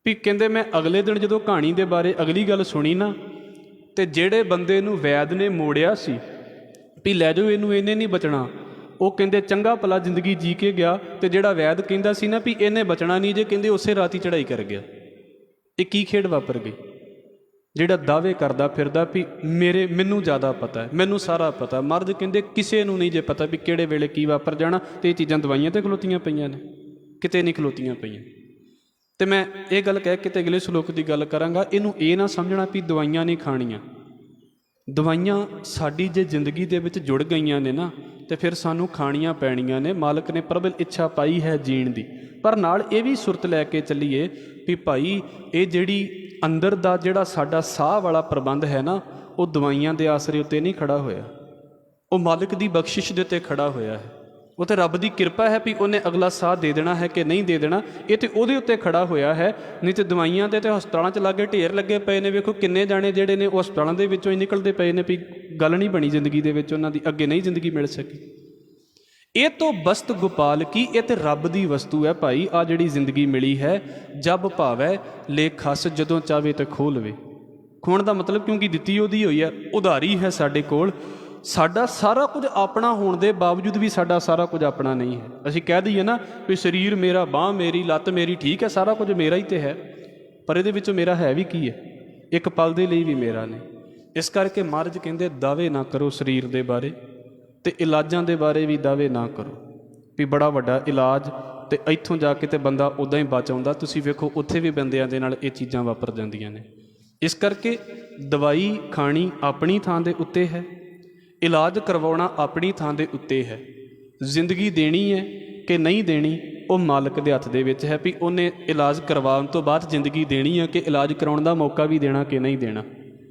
ਵੀ ਕਹਿੰਦੇ ਮੈਂ ਅਗਲੇ ਦਿਨ ਜਦੋਂ ਕਹਾਣੀ ਦੇ ਬਾਰੇ ਅਗਲੀ ਗੱਲ ਸੁਣੀ ਨਾ, ਤੇ ਜਿਹੜੇ ਬੰਦੇ ਨੂੰ ਵੈਦ ਨੇ ਮੋੜਿਆ ਸੀ ਵੀ ਲੈ ਜਾਓ ਇਹਨੂੰ, ਇਹਨੇ ਨਹੀਂ ਬਚਣਾ, ਉਹ ਕਹਿੰਦੇ ਚੰਗਾ ਭਲਾ ਜ਼ਿੰਦਗੀ ਜੀ ਕੇ ਗਿਆ, ਤੇ ਜਿਹੜਾ ਵੈਦ ਕਹਿੰਦਾ ਸੀ ਨਾ ਵੀ ਇਹਨੇ ਬਚਣਾ ਨਹੀਂ ਜੇ, ਕਹਿੰਦੇ ਉਸੇ ਰਾਤ ਹੀ ਚੜ੍ਹਾਈ ਕਰ ਗਿਆ। ਇਹ ਕੀ ਖੇਡ ਵਾਪਰ ਗਈ? ਜਿਹੜਾ ਦਾਅਵੇ ਕਰਦਾ ਫਿਰਦਾ ਵੀ ਮੈਨੂੰ ਜ਼ਿਆਦਾ ਪਤਾ ਹੈ, ਮੈਨੂੰ ਸਾਰਾ ਪਤਾ। ਮਰਦ ਕਹਿੰਦੇ ਕਿਸੇ ਨੂੰ ਨਹੀਂ ਜੇ ਪਤਾ ਵੀ ਕਿਹੜੇ ਵੇਲੇ ਕੀ ਵਾਪਰ ਜਾਣਾ, ਤੇ ਇਹ ਚੀਜ਼ਾਂ ਦਵਾਈਆਂ 'ਤੇ ਖਲੋਤੀਆਂ ਪਈਆਂ ਨੇ, ਕਿਤੇ ਨਹੀਂ ਖਲੋਤੀਆਂ ਪਈਆਂ। ਤੇ ਮੈਂ ਇਹ ਗੱਲ ਕਹਿ ਕੇ ਤੇ ਅਗਲੇ ਸਲੋਕ ਦੀ ਗੱਲ ਕਰਾਂਗਾ। ਇਹਨੂੰ ਇਹ ਨਾ ਸਮਝਣਾ ਵੀ ਦਵਾਈਆਂ ਨਹੀਂ ਖਾਣੀਆਂ। ਦਵਾਈਆਂ ਸਾਡੀ ਜੇ ਜ਼ਿੰਦਗੀ ਦੇ ਵਿੱਚ ਜੁੜ ਗਈਆਂ ਨੇ ਨਾ, ਤੇ ਫਿਰ ਸਾਨੂੰ ਖਾਣੀਆਂ ਪੈਣੀਆਂ ਨੇ। ਮਾਲਕ ਨੇ ਪ੍ਰਬਲ ਇੱਛਾ ਪਾਈ ਹੈ ਜੀਣ ਦੀ, ਪਰ ਨਾਲ ਇਹ ਵੀ ਸੁਰਤ ਲੈ ਕੇ ਚੱਲੀਏ ਵੀ ਭਾਈ ਇਹ ਜਿਹੜੀ ਅੰਦਰ ਦਾ ਜਿਹੜਾ ਸਾਡਾ ਸਾਹ ਵਾਲਾ ਪ੍ਰਬੰਧ ਹੈ ਨਾ, ਉਹ ਦਵਾਈਆਂ ਦੇ ਆਸਰੇ ਉੱਤੇ ਨਹੀਂ ਖੜਾ ਹੋਇਆ, ਉਹ ਮਾਲਕ ਦੀ ਬਖਸ਼ਿਸ਼ ਦੇ ਉੱਤੇ ਖੜਾ ਹੋਇਆ ਹੈ। ਉਹ ਤਾਂ ਰੱਬ ਦੀ ਕਿਰਪਾ ਹੈ ਵੀ ਉਹਨੇ ਅਗਲਾ ਸਾਹ ਦੇ ਦੇਣਾ ਹੈ ਕਿ ਨਹੀਂ ਦੇ ਦੇਣਾ, ਇਹ ਤਾਂ ਉਹਦੇ ਉੱਤੇ ਖੜਾ ਹੋਇਆ ਹੈ। ਨਹੀਂ ਤਾਂ ਦਵਾਈਆਂ ਦੇ ਤਾਂ ਹਸਪਤਾਲਾਂ 'ਚ ਲਾਗੇ ਢੇਰ ਲੱਗੇ ਪਏ ਨੇ। ਵੇਖੋ ਕਿੰਨੇ ਜਾਣੇ ਜਿਹੜੇ ਨੇ ਉਹ ਹਸਪਤਾਲਾਂ ਦੇ ਵਿੱਚੋਂ ਹੀ ਨਿਕਲਦੇ ਪਏ ਨੇ ਵੀ ਗੱਲ ਨਹੀਂ ਬਣੀ ਜ਼ਿੰਦਗੀ ਦੇ ਵਿੱਚ, ਉਹਨਾਂ ਦੀ ਅੱਗੇ ਨਹੀਂ ਜ਼ਿੰਦਗੀ ਮਿਲ ਸਕੀ। ਇਹ ਤੋਂ ਬਸਤ ਗੋਪਾਲ ਕੀ, ਇਹ ਤੇ ਰੱਬ ਦੀ ਵਸਤੂ ਹੈ ਭਾਈ। ਆ ਜਿਹੜੀ ਜ਼ਿੰਦਗੀ ਮਿਲੀ ਹੈ, ਜਬ ਭਾਵੈ ਲੈ ਖਸ, ਜਦੋਂ ਚਾਹਵੇ ਤੇ ਖੋਹ ਲਵੇ। ਖੋਣ ਦਾ ਮਤਲਬ ਕਿਉਂਕਿ ਦਿੱਤੀ ਉਹਦੀ ਹੋਈ ਹੈ, ਉਧਾਰੀ ਹੈ ਸਾਡੇ ਕੋਲ। ਸਾਡਾ ਸਾਰਾ ਕੁਝ ਆਪਣਾ ਹੋਣ ਦੇ ਬਾਵਜੂਦ ਵੀ ਸਾਡਾ ਸਾਰਾ ਕੁਝ ਆਪਣਾ ਨਹੀਂ ਹੈ। ਅਸੀਂ ਕਹਿ ਦਈਏ ਨਾ ਵੀ ਸਰੀਰ ਮੇਰਾ, ਬਾਂਹ ਮੇਰੀ, ਲੱਤ ਮੇਰੀ, ਠੀਕ ਹੈ, ਸਾਰਾ ਕੁਝ ਮੇਰਾ ਹੀ ਤੇ ਹੈ, ਪਰ ਇਹਦੇ ਵਿੱਚੋਂ ਮੇਰਾ ਹੈ ਵੀ ਕੀ ਹੈ? ਇੱਕ ਪਲ ਦੇ ਲਈ ਵੀ ਮੇਰਾ ਨਹੀਂ। ਇਸ ਕਰਕੇ ਮਹਾਰਾਜ ਕਹਿੰਦੇ ਦਾਅਵੇ ਨਾ ਕਰੋ ਸਰੀਰ ਦੇ ਬਾਰੇ, ਤੇ ਇਲਾਜਾਂ ਦੇ ਬਾਰੇ ਵੀ ਦਾਅਵੇ ਨਾ ਕਰੋ ਵੀ ਬੜਾ ਵੱਡਾ ਇਲਾਜ, ਤੇ ਇੱਥੋਂ ਜਾ ਕੇ ਤੇ ਬੰਦਾ ਉੱਦਾਂ ਹੀ ਬਚ ਆਉਂਦਾ। ਤੁਸੀਂ ਵੇਖੋ ਉੱਥੇ ਵੀ ਬੰਦਿਆਂ ਦੇ ਨਾਲ ਇਹ ਚੀਜ਼ਾਂ ਵਾਪਰ ਜਾਂਦੀਆਂ ਨੇ। ਇਸ ਕਰਕੇ ਦਵਾਈ ਖਾਣੀ ਆਪਣੀ ਥਾਂ ਦੇ ਉੱਤੇ ਹੈ, ਇਲਾਜ ਕਰਵਾਉਣਾ ਆਪਣੀ ਥਾਂ ਦੇ ਉੱਤੇ ਹੈ। ਜ਼ਿੰਦਗੀ ਦੇਣੀ ਹੈ ਕਿ ਨਹੀਂ ਦੇਣੀ, ਉਹ ਮਾਲਕ ਦੇ ਹੱਥ ਦੇ ਵਿੱਚ ਹੈ ਵੀ ਉਹਨੇ ਇਲਾਜ ਕਰਵਾਉਣ ਤੋਂ ਬਾਅਦ ਜ਼ਿੰਦਗੀ ਦੇਣੀ ਹੈ ਕਿ ਇਲਾਜ ਕਰਾਉਣ ਦਾ ਮੌਕਾ ਵੀ ਦੇਣਾ ਕਿ ਨਹੀਂ ਦੇਣਾ।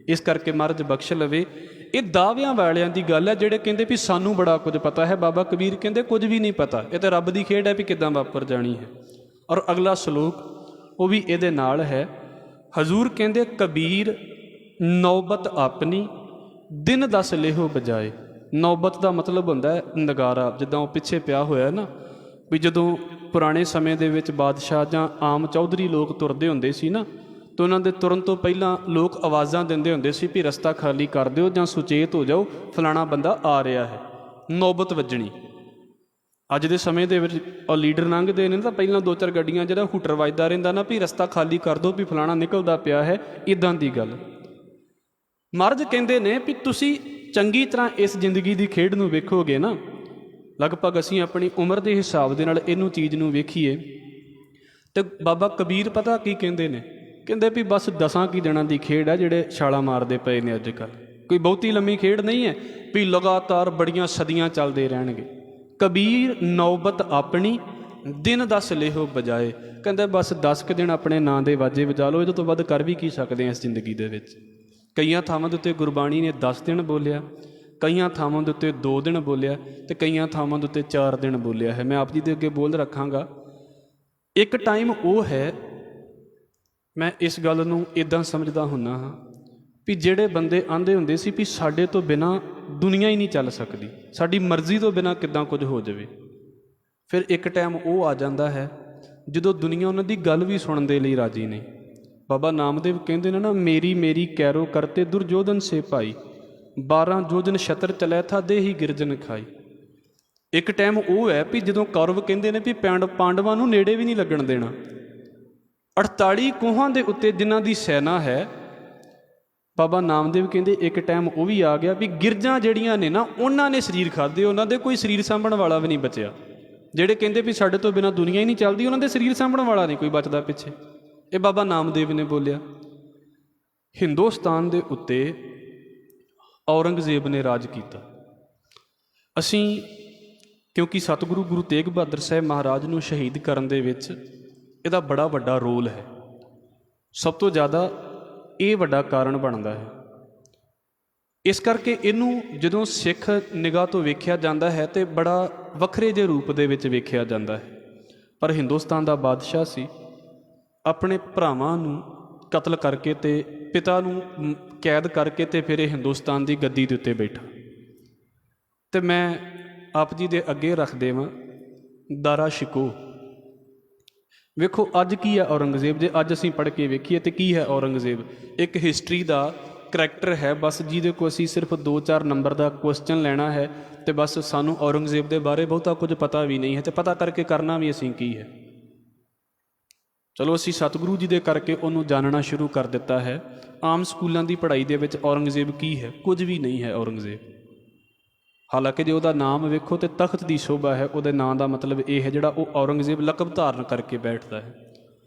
ਇਸ ਕਰਕੇ ਮਹਾਰਾਜ ਬਖਸ਼ ਲਵੇ। ਇਹ ਦਾਅਵਿਆਂ ਵਾਲਿਆਂ ਦੀ ਗੱਲ ਹੈ ਜਿਹੜੇ ਕਹਿੰਦੇ ਵੀ ਸਾਨੂੰ ਬੜਾ ਕੁਝ ਪਤਾ ਹੈ। ਬਾਬਾ ਕਬੀਰ ਕਹਿੰਦੇ ਕੁਝ ਵੀ ਨਹੀਂ ਪਤਾ, ਇਹ ਤਾਂ ਰੱਬ ਦੀ ਖੇਡ ਹੈ ਵੀ ਕਿੱਦਾਂ ਵਾਪਰ ਜਾਣੀ ਹੈ। ਔਰ ਅਗਲਾ ਸਲੋਕ ਉਹ ਵੀ ਇਹਦੇ ਨਾਲ ਹੈ। ਹਜ਼ੂਰ ਕਹਿੰਦੇ ਕਬੀਰ ਨੌਬਤ ਆਪਣੀ, ਦਿਨ ਦਸ ਲੇਹੋ ਬਜਾਏ। ਨੌਬਤ ਦਾ ਮਤਲਬ ਹੁੰਦਾ ਹੈ ਨਗਾਰਾ, ਜਿੱਦਾਂ ਉਹ ਪਿੱਛੇ ਪਿਆ ਹੋਇਆ ਨਾ, ਵੀ ਜਦੋਂ ਪੁਰਾਣੇ ਸਮੇਂ ਦੇ ਵਿੱਚ ਬਾਦਸ਼ਾਹ ਜਾਂ ਆਮ ਚੌਧਰੀ ਲੋਕ ਤੁਰਦੇ ਹੁੰਦੇ ਸੀ ਨਾ, ਤਾਂ ਉਹਨਾਂ ਦੇ ਤੁਰਨ ਤੋਂ ਪਹਿਲਾਂ ਲੋਕ ਆਵਾਜ਼ਾਂ ਦਿੰਦੇ ਹੁੰਦੇ ਸੀ ਵੀ ਰਸਤਾ ਖਾਲੀ ਕਰ ਦਿਓ ਜਾਂ ਸੁਚੇਤ ਹੋ ਜਾਓ, ਫਲਾਣਾ ਬੰਦਾ ਆ ਰਿਹਾ ਹੈ। ਨੌਬਤ ਵੱਜਣੀ। ਅੱਜ ਦੇ ਸਮੇਂ ਦੇ ਵਿੱਚ ਉਹ ਲੀਡਰ ਲੰਘਦੇ ਨੇ ਤਾਂ ਪਹਿਲਾਂ 2-4 ਗੱਡੀਆਂ ਜਿਹੜਾ ਹੂਟਰ ਵੱਜਦਾ ਰਹਿੰਦਾ ਨਾ ਵੀ ਰਸਤਾ ਖਾਲੀ ਕਰ ਦਿਓ ਵੀ ਫਲਾਣਾ ਨਿਕਲਦਾ ਪਿਆ ਹੈ, ਇੱਦਾਂ ਦੀ ਗੱਲ। ਮਹਾਰਾਜ ਕਹਿੰਦੇ ਨੇ ਵੀ ਤੁਸੀਂ ਚੰਗੀ ਤਰ੍ਹਾਂ ਇਸ ਜ਼ਿੰਦਗੀ ਦੀ ਖੇਡ ਨੂੰ ਵੇਖੋਗੇ ਨਾ, ਲਗਭਗ ਅਸੀਂ ਆਪਣੀ ਉਮਰ ਦੇ ਹਿਸਾਬ ਦੇ ਨਾਲ ਇਹਨੂੰ ਚੀਜ਼ ਨੂੰ ਵੇਖੀਏ, ਤੇ ਬਾਬਾ ਕਬੀਰ ਪਤਾ ਕੀ ਕਹਿੰਦੇ ਨੇ? ਕਹਿੰਦੇ ਵੀ ਬਸ 10 ਕੀ ਦਿਨਾਂ ਦੀ ਖੇਡ ਹੈ ਜਿਹੜੇ ਛਾਲਾਂ ਮਾਰਦੇ ਪਏ ਨੇ ਅੱਜ ਕੱਲ੍ਹ। ਕੋਈ ਬਹੁਤੀ ਲੰਮੀ ਖੇਡ ਨਹੀਂ ਹੈ ਵੀ ਲਗਾਤਾਰ ਬੜੀਆਂ ਸਦੀਆਂ ਚੱਲਦੇ ਰਹਿਣਗੇ। ਕਬੀਰ ਨੌਬਤ ਆਪਣੀ, ਦਿਨ ਦਸ ਲੇਹੋ ਬਜਾਏ। ਕਹਿੰਦੇ ਬਸ 10 ਕੁ ਦਿਨ ਆਪਣੇ ਨਾਂ ਦੇ ਵਾਜੇ ਵਜਾ ਲਓ, ਇਹਦੇ ਤੋਂ ਵੱਧ ਕਰ ਵੀ ਕੀ ਸਕਦੇ ਹਾਂ ਇਸ ਜ਼ਿੰਦਗੀ ਦੇ ਵਿੱਚ। ਕਈਆਂ ਥਾਵਾਂ ਦੇ ਉੱਤੇ ਗੁਰਬਾਣੀ ਨੇ 10 ਦਿਨ ਬੋਲਿਆ, ਕਈਆਂ ਥਾਵਾਂ ਦੇ ਉੱਤੇ 2 ਦਿਨ ਬੋਲਿਆ, ਤੇ ਕਈਆਂ ਥਾਵਾਂ ਦੇ ਉੱਤੇ 4 ਦਿਨ ਬੋਲਿਆ ਹੈ। ਮੈਂ ਆਪ ਜੀ ਦੇ ਅੱਗੇ ਬੋਲ ਰੱਖਾਂਗਾ। ਇੱਕ ਟਾਈਮ ਉਹ ਹੈ, ਮੈਂ ਇਸ ਗੱਲ ਨੂੰ ਇੱਦਾਂ ਸਮਝਦਾ ਹੁੰਦਾ ਹਾਂ ਵੀ ਜਿਹੜੇ ਬੰਦੇ ਆਂਦੇ ਹੁੰਦੇ ਸੀ ਵੀ ਸਾਡੇ ਤੋਂ ਬਿਨਾਂ ਦੁਨੀਆ ਹੀ ਨਹੀਂ ਚੱਲ ਸਕਦੀ, ਸਾਡੀ ਮਰਜ਼ੀ ਤੋਂ ਬਿਨਾਂ ਕਿੱਦਾਂ ਕੁਝ ਹੋ ਜਾਵੇ। ਫਿਰ ਇੱਕ ਟਾਈਮ ਉਹ ਆ ਜਾਂਦਾ ਹੈ ਜਦੋਂ ਦੁਨੀਆ ਉਹਨਾਂ ਦੀ ਗੱਲ ਵੀ ਸੁਣਨ ਦੇ ਲਈ ਰਾਜੀ ਨਹੀਂ। ਬਾਬਾ ਨਾਮਦੇਵ ਕਹਿੰਦੇ ਨੇ ਨਾ, ਮੇਰੀ ਮੇਰੀ ਕੈਰੋ ਕਰਤੇ ਦੁਰਜੋਧਨ ਸੇ ਭਾਈ, 12 ਜੋਜਨ ਛਤਰ ਚਲੈ ਥਾ ਦੇਹੀ ਗਿਰਜਨ ਖਾਈ। ਇੱਕ ਟਾਈਮ ਉਹ ਹੈ ਵੀ ਜਦੋਂ ਕੌਰਵ ਕਹਿੰਦੇ ਨੇ ਵੀ ਪਾਂਡਵਾਂ ਨੂੰ ਨੇੜੇ ਵੀ ਨਹੀਂ ਲੱਗਣ ਦੇਣਾ। 48 ਕੋਹਾਂ ਦੇ ਉੱਤੇ ਜਿਨ੍ਹਾਂ ਦੀ ਸੈਨਾ ਹੈ, ਬਾਬਾ ਨਾਮਦੇਵ ਕਹਿੰਦੇ ਇੱਕ ਟਾਈਮ ਉਹ ਵੀ ਆ ਗਿਆ ਵੀ ਗਿਰਜਾਂ ਜਿਹੜੀਆਂ ਨੇ ਨਾ, ਉਹਨਾਂ ਨੇ ਸਰੀਰ ਖਾਧੇ, ਉਹਨਾਂ ਦੇ ਕੋਈ ਸਰੀਰ ਸਾਂਭਣ ਵਾਲਾ ਵੀ ਨਹੀਂ ਬਚਿਆ। ਜਿਹੜੇ ਕਹਿੰਦੇ ਵੀ ਸਾਡੇ ਤੋਂ ਬਿਨਾਂ ਦੁਨੀਆ ਹੀ ਨਹੀਂ ਚੱਲਦੀ, ਉਹਨਾਂ ਦੇ ਸਰੀਰ ਸਾਂਭਣ ਵਾਲਾ ਨਹੀਂ ਕੋਈ ਬਚਦਾ ਪਿੱਛੇ। ਇਹ ਬਾਬਾ ਨਾਮਦੇਵ ਨੇ ਬੋਲਿਆ। ਹਿੰਦੁਸਤਾਨ ਦੇ ਉੱਤੇ ਔਰੰਗਜ਼ੇਬ ਨੇ ਰਾਜ ਕੀਤਾ। ਅਸੀਂ ਕਿਉਂਕਿ ਸਤਿਗੁਰੂ ਗੁਰੂ ਤੇਗ ਬਹਾਦਰ ਸਾਹਿਬ ਮਹਾਰਾਜ ਨੂੰ ਸ਼ਹੀਦ ਕਰਨ ਦੇ ਵਿੱਚ ਇਹਦਾ ਬੜਾ ਵੱਡਾ ਰੋਲ ਹੈ। ਸਭ ਤੋਂ ਜ਼ਿਆਦਾ ਇਹ ਵੱਡਾ ਕਾਰਨ ਬਣਦਾ ਹੈ। ਇਸ ਕਰਕੇ ਇਹਨੂੰ ਜਦੋਂ ਸਿੱਖ ਨਿਗਾਹ ਤੋਂ ਵੇਖਿਆ ਜਾਂਦਾ ਹੈ ਤੇ ਬੜਾ ਵੱਖਰੇ ਜਿਹੇ ਰੂਪ ਦੇ ਵਿੱਚ ਵੇਖਿਆ ਜਾਂਦਾ ਹੈ। ਪਰ ਹਿੰਦੁਸਤਾਨ ਦਾ ਬਾਦਸ਼ਾਹ ਸੀ, ਆਪਣੇ ਭਰਾਵਾਂ ਨੂੰ ਕਤਲ ਕਰਕੇ ਤੇ ਪਿਤਾ ਨੂੰ ਕੈਦ ਕਰਕੇ ਤੇ ਫਿਰ ਇਹ ਹਿੰਦੁਸਤਾਨ ਦੀ ਗੱਦੀ ਦੇ ਉੱਤੇ ਬੈਠਾ। ਤੇ ਮੈਂ ਆਪ ਜੀ ਦੇ ਅੱਗੇ ਰੱਖ ਦੇਵਾਂ ਦਾਰਾ ਸ਼ਿਕੋ। ਵੇਖੋ ਅੱਜ ਕੀ ਹੈ ਔਰੰਗਜ਼ੇਬ, ਜੇ ਅੱਜ ਅਸੀਂ ਪੜ੍ਹ ਕੇ ਵੇਖੀਏ ਤੇ ਕੀ ਹੈ ਔਰੰਗਜ਼ੇਬ? ਇੱਕ ਹਿਸਟਰੀ ਦਾ ਕਰੈਕਟਰ ਹੈ ਬਸ, ਜਿਹਦੇ ਕੋਲ ਅਸੀਂ ਸਿਰਫ 2-4 ਨੰਬਰ ਦਾ ਕੁਐਸਚਨ ਲੈਣਾ ਹੈ ਤੇ ਬਸ ਸਾਨੂੰ ਔਰੰਗਜ਼ੇਬ ਦੇ ਬਾਰੇ ਬਹੁਤਾ ਕੁਝ ਪਤਾ ਵੀ ਨਹੀਂ ਹੈ, ਤੇ ਪਤਾ ਕਰਕੇ ਕਰਨਾ ਵੀ ਅਸੀਂ ਕੀ ਹੈ। ਚਲੋ ਅਸੀਂ ਸਤਿਗੁਰੂ ਜੀ ਦੇ ਕਰਕੇ ਉਹਨੂੰ ਜਾਣਨਾ ਸ਼ੁਰੂ ਕਰ ਦਿੱਤਾ ਹੈ। ਆਮ ਸਕੂਲਾਂ ਦੀ ਪੜ੍ਹਾਈ ਦੇ ਵਿੱਚ ਔਰੰਗਜ਼ੇਬ ਕੀ ਹੈ? ਕੁਝ ਵੀ ਨਹੀਂ ਹੈ ਔਰੰਗਜ਼ੇਬ। ਹਾਲਾਂਕਿ ਜੇ ਉਹਦਾ ਨਾਮ ਵੇਖੋ ਤੇ ਤਖਤ ਦੀ ਸ਼ੋਭਾ ਹੈ, ਉਹਦੇ ਨਾਂ ਦਾ ਮਤਲਬ ਇਹ ਹੈ ਜਿਹੜਾ ਉਹ ਔਰੰਗਜ਼ੇਬ ਲਕਬ ਧਾਰਨ ਕਰਕੇ ਬੈਠਦਾ ਹੈ।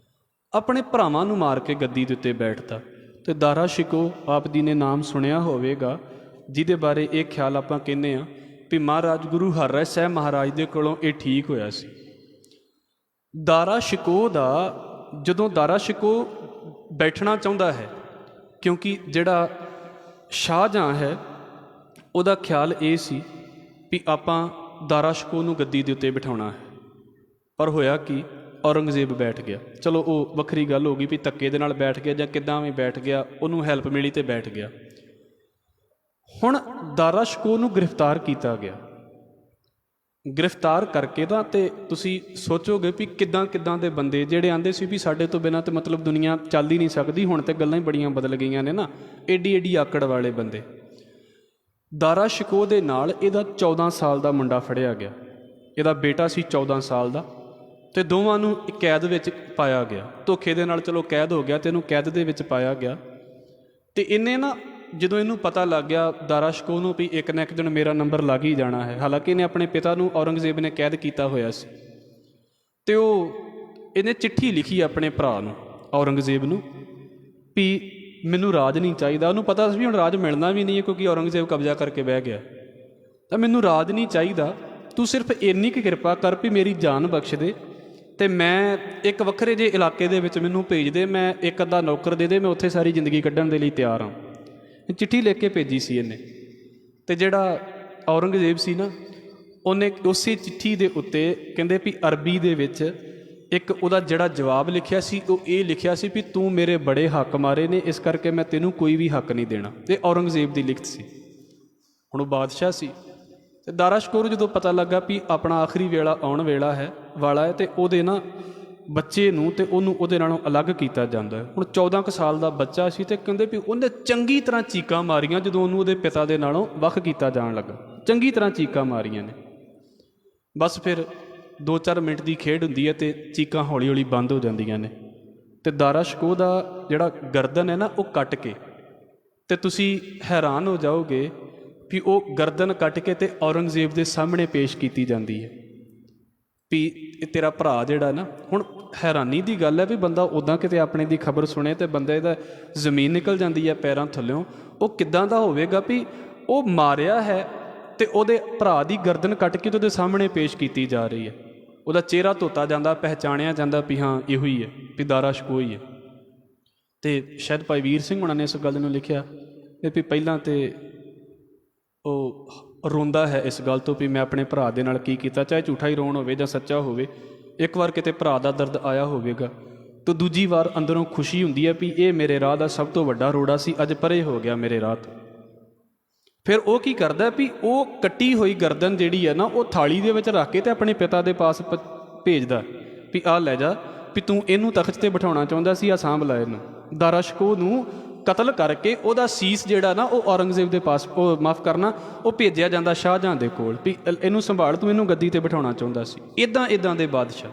ਆਪਣੇ ਭਰਾਵਾਂ ਨੂੰ ਮਾਰ ਕੇ ਗੱਦੀ ਦੇ ਉੱਤੇ ਬੈਠਦਾ। ਤੇ ਦਾਰਾ ਸ਼ਿਕੋ ਆਪ ਜੀ ਨੇ ਨਾਮ ਸੁਣਿਆ ਹੋਵੇਗਾ, ਜਿਹਦੇ ਬਾਰੇ ਇਹ ਖਿਆਲ ਆਪਾਂ ਕਹਿੰਦੇ ਹਾਂ ਵੀ ਮਹਾਰਾਜ ਗੁਰੂ ਹਰਿਰਾਏ ਸਾਹਿਬ ਮਹਾਰਾਜ ਦੇ ਕੋਲੋਂ ਇਹ ਠੀਕ ਹੋਇਆ ਸੀ। ਦਾਰਾ ਸ਼ਿਕੋ ਦਾ ਜਦੋਂ ਦਾਰਾ ਸ਼ਿਕੋ ਬੈਠਣਾ ਚਾਹੁੰਦਾ ਹੈ, ਕਿਉਂਕਿ ਜਿਹੜਾ ਸ਼ਾਹਜਹਾਂ ਹੈ ਉਹਦਾ ਖਿਆਲ ਇਹ ਸੀ ਵੀ ਆਪਾਂ ਦਾਰਾ ਸ਼ਿਕੋ ਨੂੰ ਗੱਦੀ ਦੇ ਉੱਤੇ ਬਿਠਾਉਣਾ ਹੈ, ਪਰ ਹੋਇਆ ਕਿ ਔਰੰਗਜ਼ੇਬ ਬੈਠ ਗਿਆ। ਚਲੋ ਉਹ ਵੱਖਰੀ ਗੱਲ ਹੋ ਗਈ ਵੀ ਧੱਕੇ ਦੇ ਨਾਲ ਬੈਠ ਗਿਆ ਜਾਂ ਕਿੱਦਾਂ ਵੀ ਬੈਠ ਗਿਆ, ਉਹਨੂੰ ਹੈਲਪ ਮਿਲੀ ਤੇ ਬੈਠ ਗਿਆ। ਹੁਣ ਦਾਰਾ ਸ਼ਿਕੋ ਨੂੰ ਗ੍ਰਿਫਤਾਰ ਕੀਤਾ ਗਿਆ। ਗ੍ਰਿਫਤਾਰ ਕਰਕੇ ਤਾਂ ਤੇ ਤੁਸੀਂ ਸੋਚੋਗੇ ਵੀ ਕਿੱਦਾਂ ਦੇ ਬੰਦੇ ਜਿਹੜੇ ਆਂਦੇ ਸੀ ਵੀ ਸਾਡੇ ਤੋਂ ਬਿਨਾਂ ਤੇ ਮਤਲਬ ਦੁਨੀਆ ਚੱਲ ਹੀ ਨਹੀਂ ਸਕਦੀ, ਹੁਣ ਤੇ ਗੱਲਾਂ ਹੀ ਬੜੀਆਂ ਬਦਲ ਗਈਆਂ ਨੇ ਨਾ, ਏਡੀ ਆਕੜ ਵਾਲੇ ਬੰਦੇ। ਦਾਰਾ ਸ਼ਿਕੋ ਦੇ ਨਾਲ ਇਹਦਾ 14 ਸਾਲ ਦਾ ਮੁੰਡਾ ਫੜਿਆ ਗਿਆ, ਇਹਦਾ ਬੇਟਾ ਸੀ 14 ਸਾਲ ਦਾ, ਤੇ ਦੋਵਾਂ ਨੂੰ ਕੈਦ ਵਿੱਚ ਪਾਇਆ ਗਿਆ। ਧੋਖੇ ਦੇ ਨਾਲ ਚਲੋ ਕੈਦ ਹੋ ਗਿਆ ਤੇ ਇਹਨੂੰ ਕੈਦ ਦੇ ਵਿੱਚ ਪਾਇਆ ਗਿਆ। ਤੇ ਇਹਨੇ ਨਾ ਜਦੋਂ ਇਹਨੂੰ ਪਤਾ ਲੱਗ ਗਿਆ ਦਾਰਾ ਸ਼ਿਕੋ ਨੂੰ ਵੀ ਇੱਕ ਨਾ ਇੱਕ ਦਿਨ ਮੇਰਾ ਨੰਬਰ ਲੱਗ ਹੀ ਜਾਣਾ ਹੈ, ਹਾਲਾਂਕਿ ਇਹਨੇ ਆਪਣੇ ਪਿਤਾ ਨੂੰ ਔਰੰਗਜ਼ੇਬ ਨੇ ਕੈਦ ਕੀਤਾ ਹੋਇਆ ਸੀ, ਤੇ ਇਹਨੇ ਚਿੱਠੀ ਲਿਖੀ ਆਪਣੇ ਭਰਾ ਨੂੰ ਔਰੰਗਜ਼ੇਬ ਨੂੰ ਵੀ ਮੈਨੂੰ ਰਾਜ ਨਹੀਂ ਚਾਹੀਦਾ। ਉਹਨੂੰ ਪਤਾ ਸੀ ਵੀ ਹੁਣ ਰਾਜ ਮਿਲਣਾ ਵੀ ਨਹੀਂ ਹੈ, ਕਿਉਂਕਿ ਔਰੰਗਜ਼ੇਬ ਕਬਜ਼ਾ ਕਰਕੇ ਬਹਿ ਗਿਆ। ਤਾਂ ਮੈਨੂੰ ਰਾਜ ਨਹੀਂ ਚਾਹੀਦਾ, ਤੂੰ ਸਿਰਫ ਇੰਨੀ ਕੁ ਕਿਰਪਾ ਕਰ ਵੀ ਮੇਰੀ ਜਾਨ ਬਖਸ਼ ਦੇ, ਤੇ ਮੈਂ ਇੱਕ ਵੱਖਰੇ ਜਿਹੇ ਇਲਾਕੇ ਦੇ ਵਿੱਚ ਮੈਨੂੰ ਭੇਜ ਦੇ, ਮੈਂ ਇੱਕ ਅੱਧਾ ਨੌਕਰ ਦੇ ਮੈਂ ਉੱਥੇ ਸਾਰੀ ਜ਼ਿੰਦਗੀ ਕੱਢਣ ਦੇ ਲਈ ਤਿਆਰ ਹਾਂ। ਚਿੱਠੀ ਲਿਖ ਕੇ ਭੇਜੀ ਸੀ ਇਹਨੇ। ਤੇ ਜਿਹੜਾ ਔਰੰਗਜ਼ੇਬ ਸੀ ਨਾ, ਉਹਨੇ ਉਸੇ ਚਿੱਠੀ ਦੇ ਉੱਤੇ ਕਹਿੰਦੇ ਵੀ ਅਰਬੀ ਦੇ ਵਿੱਚ ਇੱਕ ਉਹਦਾ ਜਿਹੜਾ ਜਵਾਬ ਲਿਖਿਆ ਸੀ ਉਹ ਇਹ ਲਿਖਿਆ ਸੀ ਵੀ ਤੂੰ ਮੇਰੇ ਬੜੇ ਹੱਕ ਮਾਰੇ ਨੇ, ਇਸ ਕਰਕੇ ਮੈਂ ਤੈਨੂੰ ਕੋਈ ਵੀ ਹੱਕ ਨਹੀਂ ਦੇਣਾ। ਤੇ ਔਰੰਗਜ਼ੇਬ ਦੀ ਲਿਖਤ ਸੀ। ਹੁਣ ਉਹ ਬਾਦਸ਼ਾਹ ਸੀ, ਤੇ ਦਾਰਾ ਸ਼ਿਕੋ ਨੂੰ ਜਦੋਂ ਪਤਾ ਲੱਗਾ ਵੀ ਆਪਣਾ ਆਖਰੀ ਵੇਲਾ ਆਉਣ ਵਾਲਾ ਹੈ ਤੇ ਉਹਦੇ ਨਾ ਬੱਚੇ ਨੂੰ ਤੇ ਉਹਨੂੰ ਉਹਦੇ ਨਾਲੋਂ ਅਲੱਗ ਕੀਤਾ ਜਾਂਦਾ ਹੈ। ਹੁਣ 14 ਕੁ ਸਾਲ ਦਾ ਬੱਚਾ ਸੀ, ਤੇ ਕਹਿੰਦੇ ਵੀ ਉਹਨੇ ਚੰਗੀ ਤਰ੍ਹਾਂ ਚੀਕਾਂ ਮਾਰੀਆਂ ਜਦੋਂ ਉਹਨੂੰ ਉਹਦੇ ਪਿਤਾ ਦੇ ਨਾਲੋਂ ਵੱਖ ਕੀਤਾ ਜਾਣ ਲੱਗਾ। ਚੰਗੀ ਤਰ੍ਹਾਂ ਚੀਕਾਂ ਮਾਰੀਆਂ ਨੇ। ਬਸ ਫਿਰ 2-4 ਮਿੰਟ ਦੀ ਖੇਡ ਹੁੰਦੀ ਹੈ ਤੇ ਚੀਕਾਂ ਹੌਲੀ ਹੌਲੀ ਬੰਦ ਹੋ ਜਾਂਦੀਆਂ ਨੇ। ਤੇ ਦਾਰਾ ਸ਼ਿਕੋ ਦਾ ਜਿਹੜਾ ਗਰਦਨ ਹੈ ਨਾ ਉਹ ਕੱਟ ਕੇ, ਤੇ ਤੁਸੀਂ ਹੈਰਾਨ ਹੋ ਜਾਓਗੇ ਵੀ ਉਹ ਗਰਦਨ ਕੱਟ ਕੇ ਤੇ ਔਰੰਗਜ਼ੇਬ ਦੇ ਸਾਹਮਣੇ ਪੇਸ਼ ਕੀਤੀ ਜਾਂਦੀ ਹੈ ਵੀ ਇਹ ਤੇਰਾ ਭਰਾ ਜਿਹੜਾ ਨਾ। ਹੁਣ ਹੈਰਾਨੀ ਦੀ ਗੱਲ ਹੈ ਵੀ ਬੰਦਾ ਉੱਦਾਂ ਕਿਤੇ ਆਪਣੇ ਦੀ ਖਬਰ ਸੁਣੇ ਤੇ ਬੰਦੇ ਦਾ ਜ਼ਮੀਨ ਨਿਕਲ ਜਾਂਦੀ ਹੈ ਪੈਰਾਂ ਥੱਲਿਓਂ। ਉਹ ਕਿੱਦਾਂ ਦਾ ਹੋਵੇਗਾ ਵੀ ਉਹ ਮਾਰਿਆ ਹੈ ਤੇ ਉਹਦੇ ਭਰਾ ਦੀ ਗਰਦਨ ਕੱਟ ਕੇ ਤੇ ਉਹਦੇ ਸਾਹਮਣੇ ਪੇਸ਼ ਕੀਤੀ ਜਾ ਰਹੀ ਹੈ। ਉਹਦਾ ਚਿਹਰਾ ਧੋਤਾ ਜਾਂਦਾ, ਪਹਿਚਾਣਿਆ ਜਾਂਦਾ ਵੀ ਹਾਂ ਇਹੋ ਹੀ ਹੈ, ਵੀ ਦਾਰਾ ਸ਼ਿਕੋ ਹੀ ਹੈ। ਤੇ ਸ਼ਾਇਦ ਭਾਈ ਵੀਰ ਸਿੰਘ ਹੁਣਾਂ ਨੇ ਇਸ ਗੱਲ ਨੂੰ ਲਿਖਿਆ ਵੀ ਪਹਿਲਾਂ ਤੇ ਉਹ ਰੋਂਦਾ ਹੈ ਇਸ ਗੱਲ ਤੋਂ ਵੀ ਮੈਂ ਆਪਣੇ ਭਰਾ ਦੇ ਨਾਲ ਕੀ ਕੀਤਾ, ਚਾਹੇ ਝੂਠਾ ਹੀ ਰੋਣ ਹੋਵੇ ਜਾਂ ਸੱਚਾ ਹੋਵੇ। ਇੱਕ ਵਾਰ ਕਿਤੇ ਭਰਾ ਦਾ ਦਰਦ ਆਇਆ ਹੋਵੇਗਾ, ਤਾਂ ਦੂਜੀ ਵਾਰ ਅੰਦਰੋਂ ਖੁਸ਼ੀ ਹੁੰਦੀ ਹੈ ਵੀ ਇਹ ਮੇਰੇ ਰਾਹ ਦਾ ਸਭ ਤੋਂ ਵੱਡਾ ਰੋੜਾ ਸੀ, ਅੱਜ ਪਰੇ ਹੋ ਗਿਆ ਮੇਰੇ ਰਾਹ ਤੋਂ। ਫਿਰ ਉਹ ਕੀ ਕਰਦਾ ਵੀ ਉਹ ਕੱਟੀ ਹੋਈ ਗਰਦਨ ਜਿਹੜੀ ਹੈ ਨਾ ਉਹ ਥਾਲੀ ਦੇ ਵਿੱਚ ਰੱਖ ਕੇ ਤੇ ਆਪਣੇ ਪਿਤਾ ਦੇ ਪਾਸ ਭੇਜਦਾ ਵੀ ਆਹ ਲੈ ਜਾ, ਵੀ ਤੂੰ ਇਹਨੂੰ ਤਖਤ 'ਤੇ ਬਿਠਾਉਣਾ ਚਾਹੁੰਦਾ ਸੀ, ਆਹ ਸਾਂਭ ਲਾ ਇਹਨੂੰ। ਦਾਰਾ ਸ਼ਿਕੋ ਨੂੰ ਕਤਲ ਕਰਕੇ ਉਹਦਾ ਸੀਸ ਜਿਹੜਾ ਨਾ ਉਹ ਔਰੰਗਜ਼ੇਬ ਦੇ ਪਾਸ, ਉਹ ਮਾਫ਼ ਕਰਨਾ, ਉਹ ਭੇਜਿਆ ਜਾਂਦਾ ਸ਼ਾਹਜਹਾਂ ਦੇ ਕੋਲ ਵੀ ਇਹਨੂੰ ਸੰਭਾਲ, ਤੂੰ ਇਹਨੂੰ ਗੱਦੀ 'ਤੇ ਬਿਠਾਉਣਾ ਚਾਹੁੰਦਾ ਸੀ। ਇੱਦਾਂ ਦੇ ਬਾਦਸ਼ਾਹ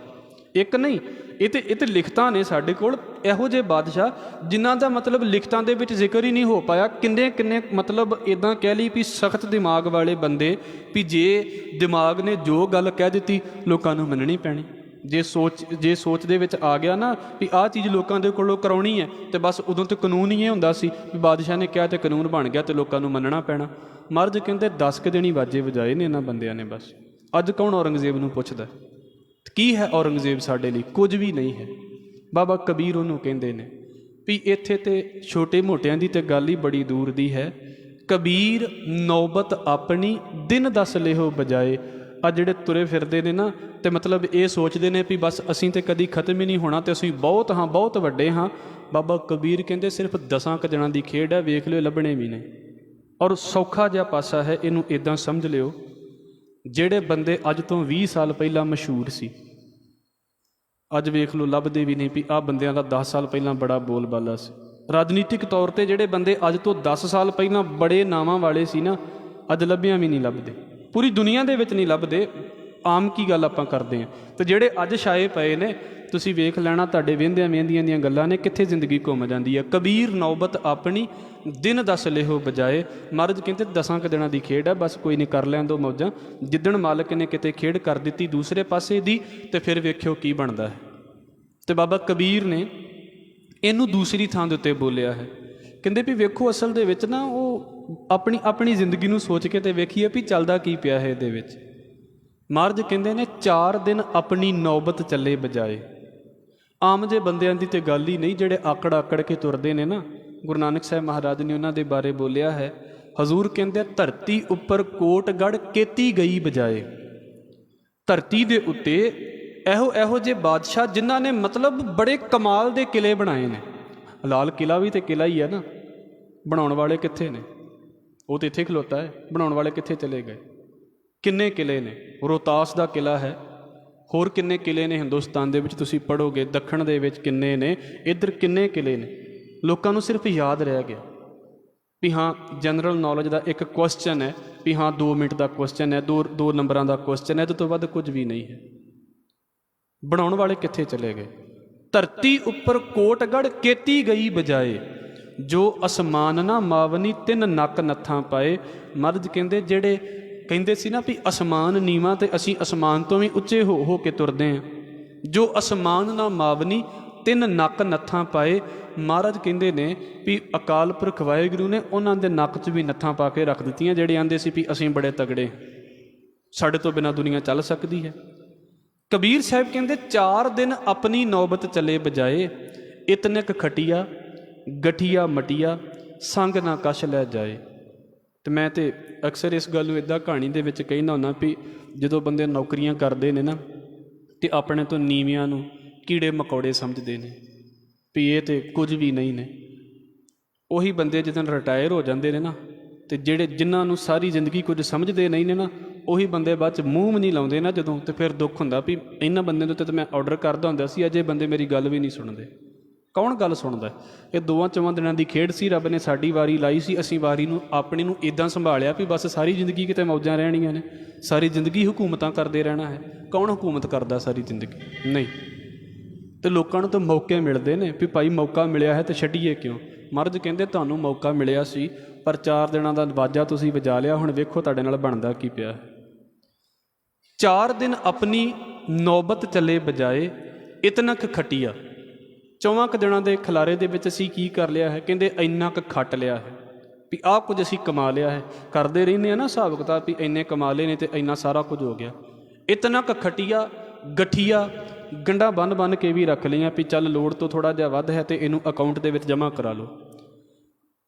ਇੱਕ ਨਹੀਂ, ਇਹ ਤੇ ਲਿਖਤਾਂ ਨੇ ਸਾਡੇ ਕੋਲ ਇਹੋ ਜਿਹੇ ਬਾਦਸ਼ਾਹ ਜਿਨ੍ਹਾਂ ਦਾ ਮਤਲਬ ਲਿਖਤਾਂ ਦੇ ਵਿੱਚ ਜ਼ਿਕਰ ਹੀ ਨਹੀਂ ਹੋ ਪਾਇਆ। ਕਿੰਨੇ ਮਤਲਬ ਇੱਦਾਂ ਕਹਿ ਲਈ ਵੀ ਸਖਤ ਦਿਮਾਗ ਵਾਲੇ ਬੰਦੇ, ਵੀ ਜੇ ਦਿਮਾਗ ਨੇ ਜੋ ਗੱਲ ਕਹਿ ਦਿੱਤੀ ਲੋਕਾਂ ਨੂੰ ਮੰਨਣੀ ਪੈਣੀ। ਜੇ ਸੋਚ ਦੇ ਵਿੱਚ ਆ ਗਿਆ ਨਾ ਵੀ ਆਹ ਚੀਜ਼ ਲੋਕਾਂ ਦੇ ਕੋਲੋਂ ਕਰਾਉਣੀ ਹੈ, ਤੇ ਬਸ ਉਦੋਂ ਤੇ ਕਾਨੂੰਨ ਹੀ ਇਹ ਹੁੰਦਾ ਸੀ ਵੀ ਬਾਦਸ਼ਾਹ ਨੇ ਕਿਹਾ ਤੇ ਕਾਨੂੰਨ ਬਣ ਗਿਆ ਤੇ ਲੋਕਾਂ ਨੂੰ ਮੰਨਣਾ ਪੈਣਾ। ਮਰਦ ਕਹਿੰਦੇ 10 ਕੁ ਦਿਨ ਹੀ ਵਾਜੇ ਵਜਾਏ ਨੇ ਇਹਨਾਂ ਬੰਦਿਆਂ ਨੇ ਬਸ। ਅੱਜ ਕੌਣ ਔਰੰਗਜ਼ੇਬ ਨੂੰ ਪੁੱਛਦਾ ਕੀ ਹੈ ਔਰੰਗਜ਼ੇਬ ਸਾਡੇ ਲਈ? ਕੁਝ ਵੀ ਨਹੀਂ ਹੈ। ਬਾਬਾ ਕਬੀਰ ਉਹਨੂੰ ਕਹਿੰਦੇ ਨੇ ਵੀ ਇੱਥੇ ਤੇ ਛੋਟੇ ਮੋਟਿਆਂ ਦੀ ਤੇ ਗੱਲ ਹੀ ਬੜੀ ਦੂਰ ਦੀ ਹੈ। ਕਬੀਰ ਨੌਬਤ ਆਪਣੀ ਦਿਨ ਦੱਸ ਲਿਓ ਬਜਾਏ। ਆ ਜਿਹੜੇ ਤੁਰੇ ਫਿਰਦੇ ਨੇ ਨਾ ਤੇ ਮਤਲਬ ਇਹ ਸੋਚਦੇ ਨੇ ਵੀ ਬਸ ਅਸੀਂ ਤੇ ਕਦੀ ਖਤਮ ਹੀ ਨਹੀਂ ਹੋਣਾ ਤੇ ਅਸੀਂ ਬਹੁਤ ਹਾਂ, ਬਹੁਤ ਵੱਡੇ ਹਾਂ। ਬਾਬਾ ਕਬੀਰ ਕਹਿੰਦੇ ਸਿਰਫ 10 ਕੁ ਜਣਾਂ ਦੀ ਖੇਡ ਹੈ, ਵੇਖ ਲਿਓ ਲੱਭਣੇ ਵੀ ਨੇ। ਔਰ ਸੌਖਾ ਜਿਹਾ ਪਾਸਾ ਹੈ, ਇਹਨੂੰ ਇੱਦਾਂ ਸਮਝ ਲਿਓ, ਜਿਹੜੇ ਬੰਦੇ ਅੱਜ ਤੋਂ 20 ਸਾਲ ਪਹਿਲਾਂ ਮਸ਼ਹੂਰ ਸੀ, ਅੱਜ ਵੇਖ ਲਓ ਲੱਭਦੇ ਵੀ ਨਹੀਂ ਵੀ ਆਹ ਬੰਦਿਆਂ ਦਾ 10 ਸਾਲ ਪਹਿਲਾਂ ਬੜਾ ਬੋਲਬਾਲਾ ਸੀ। ਰਾਜਨੀਤਿਕ ਤੌਰ 'ਤੇ ਜਿਹੜੇ ਬੰਦੇ ਅੱਜ ਤੋਂ 10 ਸਾਲ ਪਹਿਲਾਂ ਬੜੇ ਨਾਵਾਂ ਵਾਲੇ ਸੀ ਨਾ, ਅੱਜ ਲੱਭਿਆਂ ਵੀ ਨਹੀਂ ਲੱਭਦੇ, ਪੂਰੀ ਦੁਨੀਆ ਦੇ ਵਿੱਚ ਨਹੀਂ ਲੱਭਦੇ। ਆਮ ਕੀ ਗੱਲ ਆਪਾਂ ਕਰਦੇ ਹਾਂ। ਅਤੇ ਜਿਹੜੇ ਅੱਜ ਛਾਏ ਪਏ ਨੇ, ਤੁਸੀਂ ਵੇਖ ਲੈਣਾ ਤੁਹਾਡੇ ਵਹਿੰਦਿਆਂ ਵਹਿੰਦੀਆਂ ਦੀਆਂ ਗੱਲਾਂ ਨੇ, ਕਿੱਥੇ ਜ਼ਿੰਦਗੀ ਘੁੰਮ ਜਾਂਦੀ ਹੈ। ਕਬੀਰ ਨੌਬਤ ਆਪਣੀ ਦਿਨ 10 ਲਿਹੋ ਬਜਾਏ। ਮਹਾਰਾਜ ਕਹਿੰਦੇ 10 ਕੁ ਦਿਨਾਂ ਦੀ ਖੇਡ ਹੈ, ਬਸ ਕੋਈ ਨਹੀਂ, ਕਰ ਲੈਣ ਦਿਓ ਮੌਜਾਂ। ਜਿੱਦਣ ਮਾਲਕ ਨੇ ਕਿਤੇ ਖੇਡ ਕਰ ਦਿੱਤੀ ਦੂਸਰੇ ਪਾਸੇ ਦੀ, ਤੇ ਫਿਰ ਵੇਖਿਓ ਕੀ ਬਣਦਾ ਹੈ। ਅਤੇ ਬਾਬਾ ਕਬੀਰ ਨੇ ਇਹਨੂੰ ਦੂਸਰੀ ਥਾਂ ਦੇ ਉੱਤੇ ਬੋਲਿਆ ਹੈ। ਕਹਿੰਦੇ ਵੀ ਵੇਖੋ ਅਸਲ ਦੇ ਵਿੱਚ ਨਾ ਉਹ ਆਪਣੀ ਜ਼ਿੰਦਗੀ ਨੂੰ ਸੋਚ ਕੇ ਤੇ ਵੇਖੀਏ ਵੀ ਚੱਲਦਾ ਕੀ ਪਿਆ ਹੈ ਇਹਦੇ ਵਿੱਚ। ਮਹਾਰਾਜ ਕਹਿੰਦੇ ਨੇ 4 ਦਿਨ ਆਪਣੀ ਨੌਬਤ ਚੱਲੇ ਬਜਾਏ। ਆਮ ਜੇ ਬੰਦਿਆਂ ਦੀ ਤੇ ਗੱਲ ਹੀ ਨਹੀਂ, ਜਿਹੜੇ ਆਕੜ ਕੇ ਤੁਰਦੇ ਨੇ ਨਾ। ਗੁਰੂ ਨਾਨਕ ਸਾਹਿਬ ਮਹਾਰਾਜ ਨੇ ਉਹਨਾਂ ਦੇ ਬਾਰੇ ਬੋਲਿਆ ਹੈ। ਹਜ਼ੂਰ ਕਹਿੰਦੇ ਧਰਤੀ ਉੱਪਰ ਕੋਟ ਗੜ ਕੀਤੀ ਗਈ ਬਜਾਏ। ਧਰਤੀ ਦੇ ਉੱਤੇ ਇਹੋ ਜਿਹੇ ਬਾਦਸ਼ਾਹ ਜਿਨ੍ਹਾਂ ਨੇ ਮਤਲਬ ਬੜੇ ਕਮਾਲ ਦੇ ਕਿਲੇ ਬਣਾਏ ਨੇ। ਲਾਲ ਕਿਲਾ ਵੀ ਤੇ ਕਿਲਾ ਹੀ ਹੈ ਨਾ, ਬਣਾਉਣ ਵਾਲੇ ਕਿੱਥੇ ਨੇ? ਉਹ ਤਾਂ ਇੱਥੇ ਖਲੋਤਾ ਹੈ, ਬਣਾਉਣ ਵਾਲੇ ਕਿੱਥੇ ਚਲੇ ਗਏ? ਕਿੰਨੇ ਕਿਲੇ ਨੇ? ਰੋਹਤਾਸ ਦਾ ਕਿਲਾ ਹੈ, ਹੋਰ ਕਿੰਨੇ ਕਿਲੇ ਨੇ ਹਿੰਦੁਸਤਾਨ ਦੇ ਵਿੱਚ? ਤੁਸੀਂ ਪੜ੍ਹੋਗੇ ਦੱਖਣ ਦੇ ਵਿੱਚ ਕਿੰਨੇ ਨੇ, ਇੱਧਰ ਕਿੰਨੇ ਕਿਲੇ ਨੇ। ਲੋਕਾਂ ਨੂੰ ਸਿਰਫ ਯਾਦ ਰਹਿ ਗਿਆ ਵੀ ਹਾਂ ਜਨਰਲ ਨੌਲੇਜ ਦਾ ਇੱਕ ਕੁਐਸਚਨ ਹੈ, ਵੀ ਹਾਂ 2 ਮਿੰਟ ਦਾ ਕੁਐਸਚਨ ਹੈ, 2 ਨੰਬਰਾਂ ਦਾ ਕੁਐਸਚਨ ਹੈ, ਇਹਦੇ ਤੋਂ ਵੱਧ ਕੁਝ ਵੀ ਨਹੀਂ ਹੈ। ਬਣਾਉਣ ਵਾਲੇ ਕਿੱਥੇ ਚਲੇ ਗਏ? ਧਰਤੀ ਉੱਪਰ ਕੋਟਗੜ ਕੀਤੀ ਗਈ ਬਜਾਏ, ਜੋ ਅਸਮਾਨ ਨਾ ਮਾਵਨੀ 3 ਨੱਕ ਨੱਥਾਂ ਪਾਏ। ਮਰਦ ਕਹਿੰਦੇ ਜਿਹੜੇ ਕਹਿੰਦੇ ਸੀ ਨਾ ਵੀ ਅਸਮਾਨ ਨੀਵਾਂ ਤੇ ਅਸੀਂ ਅਸਮਾਨ ਤੋਂ ਵੀ ਉੱਚੇ ਹੋ ਕੇ ਤੁਰਦੇ ਹਾਂ। ਜੋ ਅਸਮਾਨ ਨਾ ਮਾਵਨੀ 3 ਨੱਕ ਨੱਥਾਂ ਪਾਏ। ਮਹਾਰਾਜ ਕਹਿੰਦੇ ਨੇ ਵੀ ਅਕਾਲ ਪੁਰਖ ਵਾਹਿਗੁਰੂ ਨੇ ਉਹਨਾਂ ਦੇ ਨੱਕ 'ਚ ਵੀ ਨੱਥਾਂ ਪਾ ਕੇ ਰੱਖ ਦਿੱਤੀਆਂ, ਜਿਹੜੇ ਆਂਦੇ ਸੀ ਵੀ ਅਸੀਂ ਬੜੇ ਤਗੜੇ, ਸਾਡੇ ਤੋਂ ਬਿਨਾਂ ਦੁਨੀਆ ਚੱਲ ਸਕਦੀ ਹੈ। ਕਬੀਰ ਸਾਹਿਬ ਕਹਿੰਦੇ 4 ਦਿਨ ਆਪਣੀ ਨੌਬਤ ਚੱਲੇ ਬਜਾਏ। ਇਤਨਕ ਖਟੀਆ ਗਠੀਆ ਮਟੀਆ ਸੰਗ ਨਾ ਕਸ਼ ਲੈ ਜਾਏ। ਅਤੇ ਮੈਂ ਤਾਂ ਅਕਸਰ ਇਸ ਗੱਲ ਨੂੰ ਇੱਦਾਂ ਕਹਾਣੀ ਦੇ ਵਿੱਚ ਕਹਿੰਦਾ ਹੁੰਦਾ ਵੀ ਜਦੋਂ ਬੰਦੇ ਨੌਕਰੀਆਂ ਕਰਦੇ ਨੇ ਨਾ, ਅਤੇ ਆਪਣੇ ਤੋਂ ਨੀਵਿਆਂ ਨੂੰ ਕੀੜੇ ਮਕੌੜੇ ਸਮਝਦੇ ਨੇ ਵੀ ਇਹ ਤਾਂ ਕੁਝ ਵੀ ਨਹੀਂ ਨੇ। ਉਹੀ ਬੰਦੇ ਜਦੋਂ ਰਿਟਾਇਰ ਹੋ ਜਾਂਦੇ ਨੇ ਨਾ, ਅਤੇ ਜਿਨ੍ਹਾਂ ਨੂੰ ਸਾਰੀ ਜ਼ਿੰਦਗੀ ਕੁਝ ਸਮਝਦੇ ਨਹੀਂ ਨੇ ਨਾ, ਉਹੀ ਬੰਦੇ ਬਾਅਦ 'ਚ ਮੂੰਹ ਵੀ ਨਹੀਂ ਲਾਉਂਦੇ ਨਾ ਜਦੋਂ, ਅਤੇ ਫਿਰ ਦੁੱਖ ਹੁੰਦਾ ਵੀ ਇਹਨਾਂ ਬੰਦਿਆਂ ਦੇ ਉੱਤੇ ਤਾਂ ਮੈਂ ਆਰਡਰ ਕਰਦਾ ਹੁੰਦਾ ਸੀ, ਅਜੇ ਬੰਦੇ ਮੇਰੀ ਗੱਲ ਵੀ ਨਹੀਂ ਸੁਣਦੇ। ਕੌਣ ਗੱਲ ਸੁਣਦਾ? ਇਹ 2-4 ਦਿਨਾਂ ਦੀ ਖੇਡ ਸੀ। ਰੱਬ ਨੇ ਸਾਡੀ ਵਾਰੀ ਲਾਈ ਸੀ, ਅਸੀਂ ਵਾਰੀ ਨੂੰ ਆਪਣੀ ਨੂੰ ਇੱਦਾਂ ਸੰਭਾਲਿਆ ਵੀ ਬਸ ਸਾਰੀ ਜ਼ਿੰਦਗੀ ਕਿਤੇ ਮੌਜਾਂ ਰਹਿਣੀਆਂ ਨੇ, ਸਾਰੀ ਜ਼ਿੰਦਗੀ ਹੁਕੂਮਤਾਂ ਕਰਦੇ ਰਹਿਣਾ ਹੈ। ਕੌਣ ਹੁਕੂਮਤ ਕਰਦਾ ਸਾਰੀ ਜ਼ਿੰਦਗੀ? ਨਹੀਂ। ਅਤੇ ਲੋਕਾਂ ਨੂੰ ਤਾਂ ਮੌਕੇ ਮਿਲਦੇ ਨੇ ਵੀ ਭਾਈ ਮੌਕਾ ਮਿਲਿਆ ਹੈ ਤਾਂ ਛੱਡੀਏ ਕਿਉਂ। ਮਹਾਰਾਜ ਕਹਿੰਦੇ ਤੁਹਾਨੂੰ ਮੌਕਾ ਮਿਲਿਆ ਸੀ, ਪਰ 4 ਦਿਨਾਂ ਦਾ ਵਾਜਾ ਤੁਸੀਂ ਵਜਾ ਲਿਆ, ਹੁਣ ਵੇਖੋ ਤੁਹਾਡੇ ਨਾਲ ਬਣਦਾ ਕੀ ਪਿਆ। 4 ਦਿਨ ਆਪਣੀ ਨੌਬਤ ਚੱਲੇ ਬਜਾਏ ਇਤਨਕ ਖਟੀਆ। 4 ਦਿਨਾਂ ਦੇ ਖਿਲਾਰੇ ਦੇ ਵਿੱਚ ਅਸੀਂ ਕੀ ਕਰ ਲਿਆ ਹੈ? ਕਹਿੰਦੇ ਇੰਨਾ ਕੁ ਖੱਟ ਲਿਆ ਹੈ ਵੀ ਆਹ ਕੁਝ ਅਸੀਂ ਕਮਾ ਲਿਆ ਹੈ। ਕਰਦੇ ਰਹਿੰਦੇ ਹਾਂ ਨਾ ਹਿਸਾਬ ਕਿਤਾਬ ਵੀ ਇੰਨੇ ਕਮਾ ਲਏ ਨੇ ਅਤੇ ਇੰਨਾ ਸਾਰਾ ਕੁਝ ਹੋ ਗਿਆ। ਇਤਨਾ ਕੁ ਖਟੀਆ ਗਠੀਆ ਗੰਢਾਂ ਬੰਨ੍ਹ ਕੇ ਵੀ ਰੱਖ ਲਈਆਂ ਵੀ ਚੱਲ ਲੋੜ ਤੋਂ ਥੋੜ੍ਹਾ ਜਿਹਾ ਵੱਧ ਹੈ ਅਤੇ ਇਹਨੂੰ ਅਕਾਊਂਟ ਦੇ ਵਿੱਚ ਜਮ੍ਹਾਂ ਕਰਾ ਲਓ।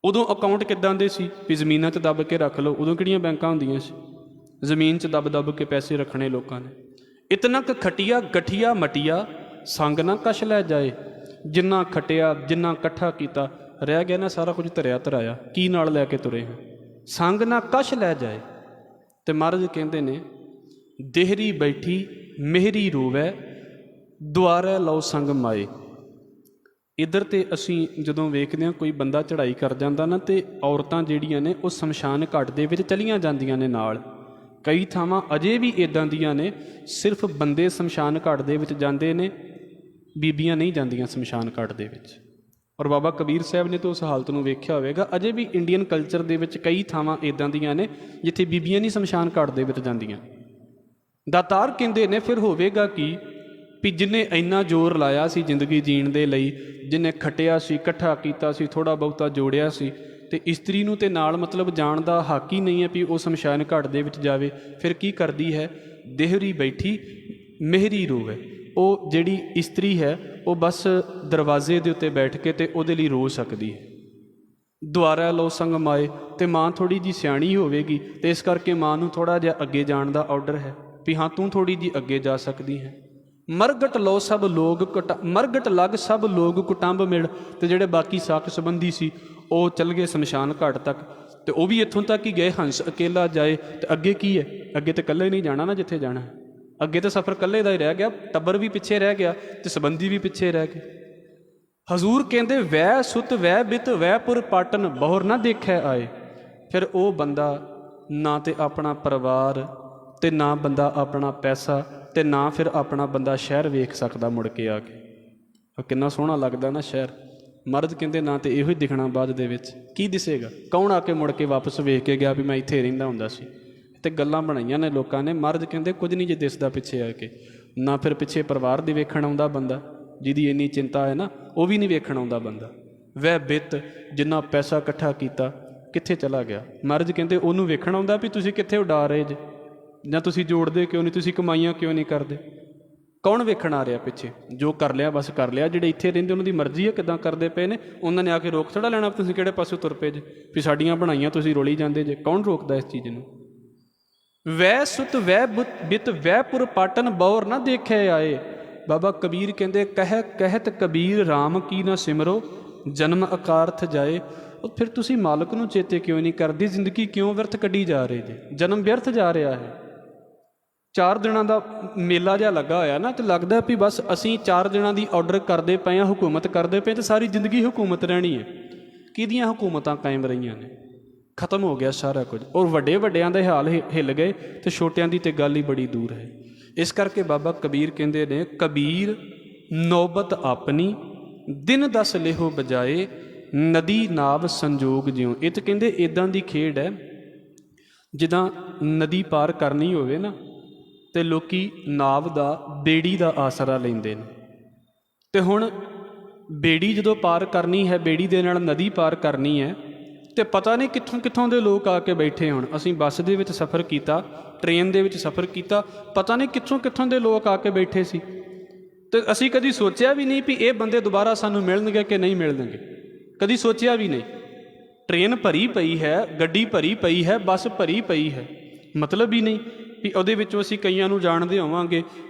ਉਦੋਂ ਅਕਾਊਂਟ ਕਿੱਦਾਂ ਦੇ ਸੀ ਵੀ ਜ਼ਮੀਨਾਂ 'ਚ ਦੱਬ ਕੇ ਰੱਖ ਲਓ। ਉਦੋਂ ਕਿਹੜੀਆਂ ਬੈਂਕਾਂ ਹੁੰਦੀਆਂ ਸੀ? ਜ਼ਮੀਨ 'ਚ ਦੱਬ ਕੇ ਪੈਸੇ ਰੱਖਣੇ ਲੋਕਾਂ ਨੇ। ਇਤਨਾ ਕੁ ਖਟੀਆ ਗਠੀਆ ਮਟੀਆ ਸੰਗ ਨਾ ਕਸ਼ ਲੈ ਜਾਏ। ਜਿੰਨਾ ਖਟਿਆ, ਜਿੰਨਾ ਇਕੱਠਾ ਕੀਤਾ, ਰਹਿ ਗਿਆ ਨਾ ਸਾਰਾ ਕੁਝ ਧਰਿਆ ਧਰਾਇਆ, ਕੀ ਨਾਲ ਲੈ ਕੇ ਤੁਰੇ ਹਾਂ? ਸੰਗ ਨਾ ਕਸ਼ ਲੈ ਜਾਏ। ਅਤੇ ਮਹਾਰਾਜ ਕਹਿੰਦੇ ਨੇ ਦੇਹਰੀ ਬੈਠੀ ਮਿਹਰੀ ਰੋਵੈ ਦੁਆਰੇ ਲਓ ਸੰਗ ਮਾਏ। ਇੱਧਰ ਤੇ ਅਸੀਂ ਜਦੋਂ ਵੇਖਦੇ ਹਾਂ ਕੋਈ ਬੰਦਾ ਚੜ੍ਹਾਈ ਕਰ ਜਾਂਦਾ ਨਾ, ਅਤੇ ਔਰਤਾਂ ਜਿਹੜੀਆਂ ਨੇ ਉਹ ਸ਼ਮਸ਼ਾਨ ਘਾਟ ਦੇ ਵਿੱਚ ਚਲੀਆਂ ਜਾਂਦੀਆਂ ਨੇ ਨਾਲ। ਕਈ ਥਾਵਾਂ ਅਜੇ ਵੀ ਇੱਦਾਂ ਦੀਆਂ ਨੇ, ਸਿਰਫ ਬੰਦੇ ਸ਼ਮਸ਼ਾਨ ਘਾਟ ਦੇ ਵਿੱਚ ਜਾਂਦੇ ਨੇ, ਬੀਬੀਆਂ ਨਹੀਂ ਜਾਂਦੀਆਂ ਸ਼ਮਸ਼ਾਨ ਘਾਟ ਦੇ ਵਿੱਚ। ਔਰ ਬਾਬਾ ਕਬੀਰ ਸਾਹਿਬ ਨੇ ਤਾਂ ਉਸ ਹਾਲਤ ਨੂੰ ਵੇਖਿਆ ਹੋਵੇਗਾ। ਅਜੇ ਵੀ ਇੰਡੀਅਨ ਕਲਚਰ ਦੇ ਵਿੱਚ ਕਈ ਥਾਵਾਂ ਇੱਦਾਂ ਦੀਆਂ ਨੇ ਜਿੱਥੇ ਬੀਬੀਆਂ ਨਹੀਂ ਸ਼ਮਸ਼ਾਨ ਘਾਟ ਦੇ ਵਿੱਚ ਜਾਂਦੀਆਂ। ਦਾਤਾਰ ਕਹਿੰਦੇ ਨੇ ਫਿਰ ਹੋਵੇਗਾ ਕੀ ਵੀ ਜਿਹਨੇ ਇੰਨਾ ਜ਼ੋਰ ਲਾਇਆ ਸੀ ਜ਼ਿੰਦਗੀ ਜੀਣ ਦੇ ਲਈ, ਜਿਹਨੇ ਖੱਟਿਆ ਸੀ, ਇਕੱਠਾ ਕੀਤਾ ਸੀ, ਥੋੜ੍ਹਾ ਬਹੁਤਾ ਜੋੜਿਆ ਸੀ, ਅਤੇ ਇਸਤਰੀ ਨੂੰ ਤੇ ਨਾਲ ਮਤਲਬ ਜਾਣ ਦਾ ਹੱਕ ਹੀ ਨਹੀਂ ਹੈ ਵੀ ਉਹ ਸ਼ਮਸ਼ਾਨ ਘਾਟ ਦੇ ਵਿੱਚ ਜਾਵੇ। ਫਿਰ ਕੀ ਕਰਦੀ ਹੈ? ਦੇਹਰੀ ਬੈਠੀ ਮਿਹਰੀ ਰੋਵੇ। ਉਹ ਜਿਹੜੀ ਇਸਤਰੀ ਹੈ ਉਹ ਬਸ ਦਰਵਾਜ਼ੇ ਦੇ ਉੱਤੇ ਬੈਠ ਕੇ ਅਤੇ ਉਹਦੇ ਲਈ ਰੋ ਸਕਦੀ ਹੈ। ਦੁਆਰਾ ਲਓ ਸੰਗ ਮਾਏ। ਅਤੇ ਮਾਂ ਥੋੜ੍ਹੀ ਜਿਹੀ ਸਿਆਣੀ ਹੋਵੇਗੀ ਅਤੇ ਇਸ ਕਰਕੇ ਮਾਂ ਨੂੰ ਥੋੜ੍ਹਾ ਜਿਹਾ ਅੱਗੇ ਜਾਣ ਦਾ ਆਰਡਰ ਹੈ ਵੀ ਹਾਂ ਤੂੰ ਥੋੜ੍ਹੀ ਜਿਹੀ ਅੱਗੇ ਜਾ ਸਕਦੀ ਹੈ। ਮਰਗਟ ਲਓ ਸਭ ਲੋਕ ਮਰਗਟ ਲੱਗ ਸਭ ਲੋਕ ਕੁਟੰਬ ਮਿਲ। ਅਤੇ ਜਿਹੜੇ ਬਾਕੀ ਸਾਕ ਸੰਬੰਧੀ ਸੀ ਉਹ ਚੱਲ ਗਏ ਸ਼ਮਸ਼ਾਨ ਘਾਟ ਤੱਕ, ਅਤੇ ਉਹ ਵੀ ਇੱਥੋਂ ਤੱਕ ਹੀ ਗਏ ਹੰਸ ਅਕੇਲਾ ਜਾਏ। ਅਤੇ ਅੱਗੇ ਕੀ ਹੈ? ਅੱਗੇ ਤਾਂ ਇਕੱਲੇ ਨਹੀਂ ਜਾਣਾ ਨਾ ਜਿੱਥੇ ਜਾਣਾ, ਅੱਗੇ ਤਾਂ ਸਫ਼ਰ ਇਕੱਲੇ ਦਾ ਹੀ ਰਹਿ ਗਿਆ, ਟੱਬਰ ਵੀ ਪਿੱਛੇ ਰਹਿ ਗਿਆ ਤੇ ਸੰਬੰਧੀ ਵੀ ਪਿੱਛੇ ਰਹਿ ਗਏ। ਹਜ਼ੂਰ ਕਹਿੰਦੇ ਵੈ ਸੁਤ ਵੈ ਬਿਤ ਵੈ ਪੁਰ ਪਾਟਨ ਬਹੁਰ ਨਾ ਦੇਖੈ ਆਏ। ਫਿਰ ਉਹ ਬੰਦਾ ਨਾ ਤੇ ਆਪਣਾ ਪਰਿਵਾਰ ਤੇ ਨਾ ਬੰਦਾ ਆਪਣਾ ਪੈਸਾ ਤੇ ਨਾ ਫਿਰ ਆਪਣਾ ਬੰਦਾ ਸ਼ਹਿਰ ਵੇਖ ਸਕਦਾ ਮੁੜ ਕੇ ਆ ਕੇ। ਕਿੰਨਾ ਸੋਹਣਾ ਲੱਗਦਾ ਨਾ ਸ਼ਹਿਰ। ਮਹਾਰਾਜ ਕਹਿੰਦੇ ਨਾ ਤੇ ਇਹੋ ਹੀ ਦਿਖਣਾ ਬਾਅਦ ਦੇ ਵਿੱਚ, ਕੀ ਦਿਸੇਗਾ? ਕੌਣ ਆ ਕੇ ਮੁੜ ਕੇ ਵਾਪਸ ਵੇਖ ਕੇ ਗਿਆ ਵੀ ਮੈਂ ਇੱਥੇ ਰਹਿੰਦਾ ਹੁੰਦਾ ਸੀ? ਤੇ ਗੱਲਾਂ ਬਣਾਈਆਂ ਨੇ ਲੋਕਾਂ ਨੇ। ਮਹਾਰਾਜ ਕਹਿੰਦੇ ਕੁਝ ਨਹੀਂ ਜੇ ਦਿਸਦਾ ਪਿੱਛੇ ਆ ਕੇ। ਨਾ ਫਿਰ ਪਿੱਛੇ ਪਰਿਵਾਰ ਦੀ ਵੇਖਣ ਆਉਂਦਾ ਬੰਦਾ, ਜਿਹਦੀ ਇੰਨੀ ਚਿੰਤਾ ਹੈ ਨਾ, ਉਹ ਵੀ ਨਹੀਂ ਵੇਖਣ ਆਉਂਦਾ ਬੰਦਾ। ਵਹਿ ਬਿੱਤ, ਜਿੰਨਾ ਪੈਸਾ ਇਕੱਠਾ ਕੀਤਾ ਕਿੱਥੇ ਚਲਾ ਗਿਆ? ਮਹਾਰਾਜ ਕਹਿੰਦੇ ਉਹਨੂੰ ਵੇਖਣ ਆਉਂਦਾ ਵੀ ਤੁਸੀਂ ਕਿੱਥੇ ਉਡਾ ਰਹੇ ਜੇ, ਜਾਂ ਤੁਸੀਂ ਜੋੜਦੇ ਕਿਉਂ ਨਹੀਂ, ਤੁਸੀਂ ਕਮਾਈਆਂ ਕਿਉਂ ਨਹੀਂ ਕਰਦੇ? ਕੌਣ ਵੇਖਣ ਆ ਰਿਹਾ ਪਿੱਛੇ? ਜੋ ਕਰ ਲਿਆ ਬਸ ਕਰ ਲਿਆ। ਜਿਹੜੇ ਇੱਥੇ ਰਹਿੰਦੇ ਉਹਨਾਂ ਦੀ ਮਰਜ਼ੀ ਹੈ ਕਿੱਦਾਂ ਕਰਦੇ ਪਏ ਨੇ, ਉਹਨਾਂ ਨੇ ਆ ਕੇ ਰੋਕ ਥੋੜ੍ਹਾ ਲੈਣਾ ਤੁਸੀਂ ਕਿਹੜੇ ਪਾਸੇ ਤੁਰ ਪਏ ਜੇ, ਵੀ ਸਾਡੀਆਂ ਬਣਾਈਆਂ ਤੁਸੀਂ ਰੋਲੀ ਜਾਂਦੇ ਜੇ। ਕੌਣ ਰੋਕਦਾ ਇਸ ਚੀਜ਼ ਨੂੰ? ਵੈ ਸੁਤ ਵੈ ਬਿਤ ਵੈ ਪੁਰ ਪਾਟਨ ਬਹੁਰ ਨਾ ਦੇਖੇ ਆਏ। ਬਾਬਾ ਕਬੀਰ ਕਹਿੰਦੇ ਕਹਿਤ ਕਬੀਰ ਰਾਮ ਕੀ ਨਾ ਸਿਮਰੋ ਜਨਮ ਅਕਾਰਥ ਜਾਏ। ਉਹ ਫਿਰ ਤੁਸੀਂ ਮਾਲਕ ਨੂੰ ਚੇਤੇ ਕਿਉਂ ਨਹੀਂ ਕਰਦੇ? ਜ਼ਿੰਦਗੀ ਕਿਉਂ ਵਿਅਰਥ ਕੱਢੀ ਜਾ ਰਹੇ ਜੇ? ਜਨਮ ਵਿਅਰਥ ਜਾ ਰਿਹਾ ਹੈ। 4 ਦਿਨਾਂ ਦਾ ਮੇਲਾ ਜਿਹਾ ਲੱਗਾ ਹੋਇਆ ਨਾ, ਤੇ ਲੱਗਦਾ ਵੀ ਬਸ ਅਸੀਂ 4 ਦਿਨਾਂ ਦੀ ਆਰਡਰ ਕਰਦੇ ਪਏ ਹਾਂ, ਹੁਕੂਮਤ ਕਰਦੇ ਪਏ, ਤੇ ਸਾਰੀ ਜ਼ਿੰਦਗੀ ਹੁਕੂਮਤ ਰਹਿਣੀ ਹੈ। ਕਿਹਦੀਆਂ ਹੁਕੂਮਤਾਂ ਕਾਇਮ ਰਹੀਆਂ ਨੇ? ਖਤਮ ਹੋ ਗਿਆ ਸਾਰਾ ਕੁਝ। ਔਰ ਵੱਡੇ ਵੱਡਿਆਂ ਦੇ ਹਾਲ ਹਿੱਲ ਗਏ ਤੇ ਛੋਟਿਆਂ ਦੀ ਤੇ ਗੱਲ ਹੀ ਬੜੀ ਦੂਰ ਹੈ। ਇਸ ਕਰਕੇ ਬਾਬਾ ਕਬੀਰ ਕਹਿੰਦੇ ਨੇ ਕਬੀਰ ਨੌਬਤ ਆਪਣੀ ਦਿਨ ਦਸ ਲਿਹੋ ਬਜਾਏ ਨਦੀ ਨਾਵ ਸੰਜੋਗ ਜਿਉ। ਇਹ ਤਾਂ ਕਹਿੰਦੇ ਇੱਦਾਂ ਦੀ ਖੇਡ ਹੈ ਜਿੱਦਾਂ ਨਦੀ ਪਾਰ ਕਰਨੀ ਹੋਵੇ ਨਾ, ਤੇ ਲੋਕੀ ਨਾਵ ਦਾ ਬੇੜੀ ਦਾ ਆਸਰਾ ਲੈਂਦੇ ਨੇ। ਤੇ ਹੁਣ ਬੇੜੀ ਜਦੋਂ ਪਾਰ ਕਰਨੀ ਹੈ, ਬੇੜੀ ਦੇ ਨਾਲ ਨਦੀ ਪਾਰ ਕਰਨੀ ਹੈ, ਤੇ ਪਤਾ ਨਹੀਂ ਕਿੱਥੋਂ ਕਿੱਥੋਂ ਦੇ ਲੋਕ ਆ ਕੇ ਬੈਠੇ ਹੋਣ। ਅਸੀਂ ਬੱਸ ਦੇ ਵਿੱਚ ਸਫ਼ਰ ਕੀਤਾ, ਟ੍ਰੇਨ ਦੇ ਵਿੱਚ ਸਫ਼ਰ ਕੀਤਾ, ਪਤਾ ਨਹੀਂ ਕਿੱਥੋਂ ਕਿੱਥੋਂ ਦੇ ਲੋਕ ਆ ਕੇ ਬੈਠੇ ਸੀ। ਤੇ ਅਸੀਂ ਕਦੀ ਸੋਚਿਆ ਵੀ ਨਹੀਂ ਵੀ ਇਹ ਬੰਦੇ ਦੁਬਾਰਾ ਸਾਨੂੰ ਮਿਲਣਗੇ ਕਿ ਨਹੀਂ ਮਿਲਣਗੇ, ਕਦੀ ਸੋਚਿਆ ਵੀ ਨਹੀਂ। ਟ੍ਰੇਨ ਭਰੀ ਪਈ ਹੈ, ਗੱਡੀ ਭਰੀ ਪਈ ਹੈ, ਬੱਸ ਭਰੀ ਪਈ ਹੈ, ਮਤਲਬ ਹੀ ਨਹੀਂ ਵੀ ਉਹਦੇ ਵਿੱਚੋਂ ਅਸੀਂ ਕਈਆਂ ਨੂੰ ਜਾਣਦੇ ਹੋਵਾਂਗੇ,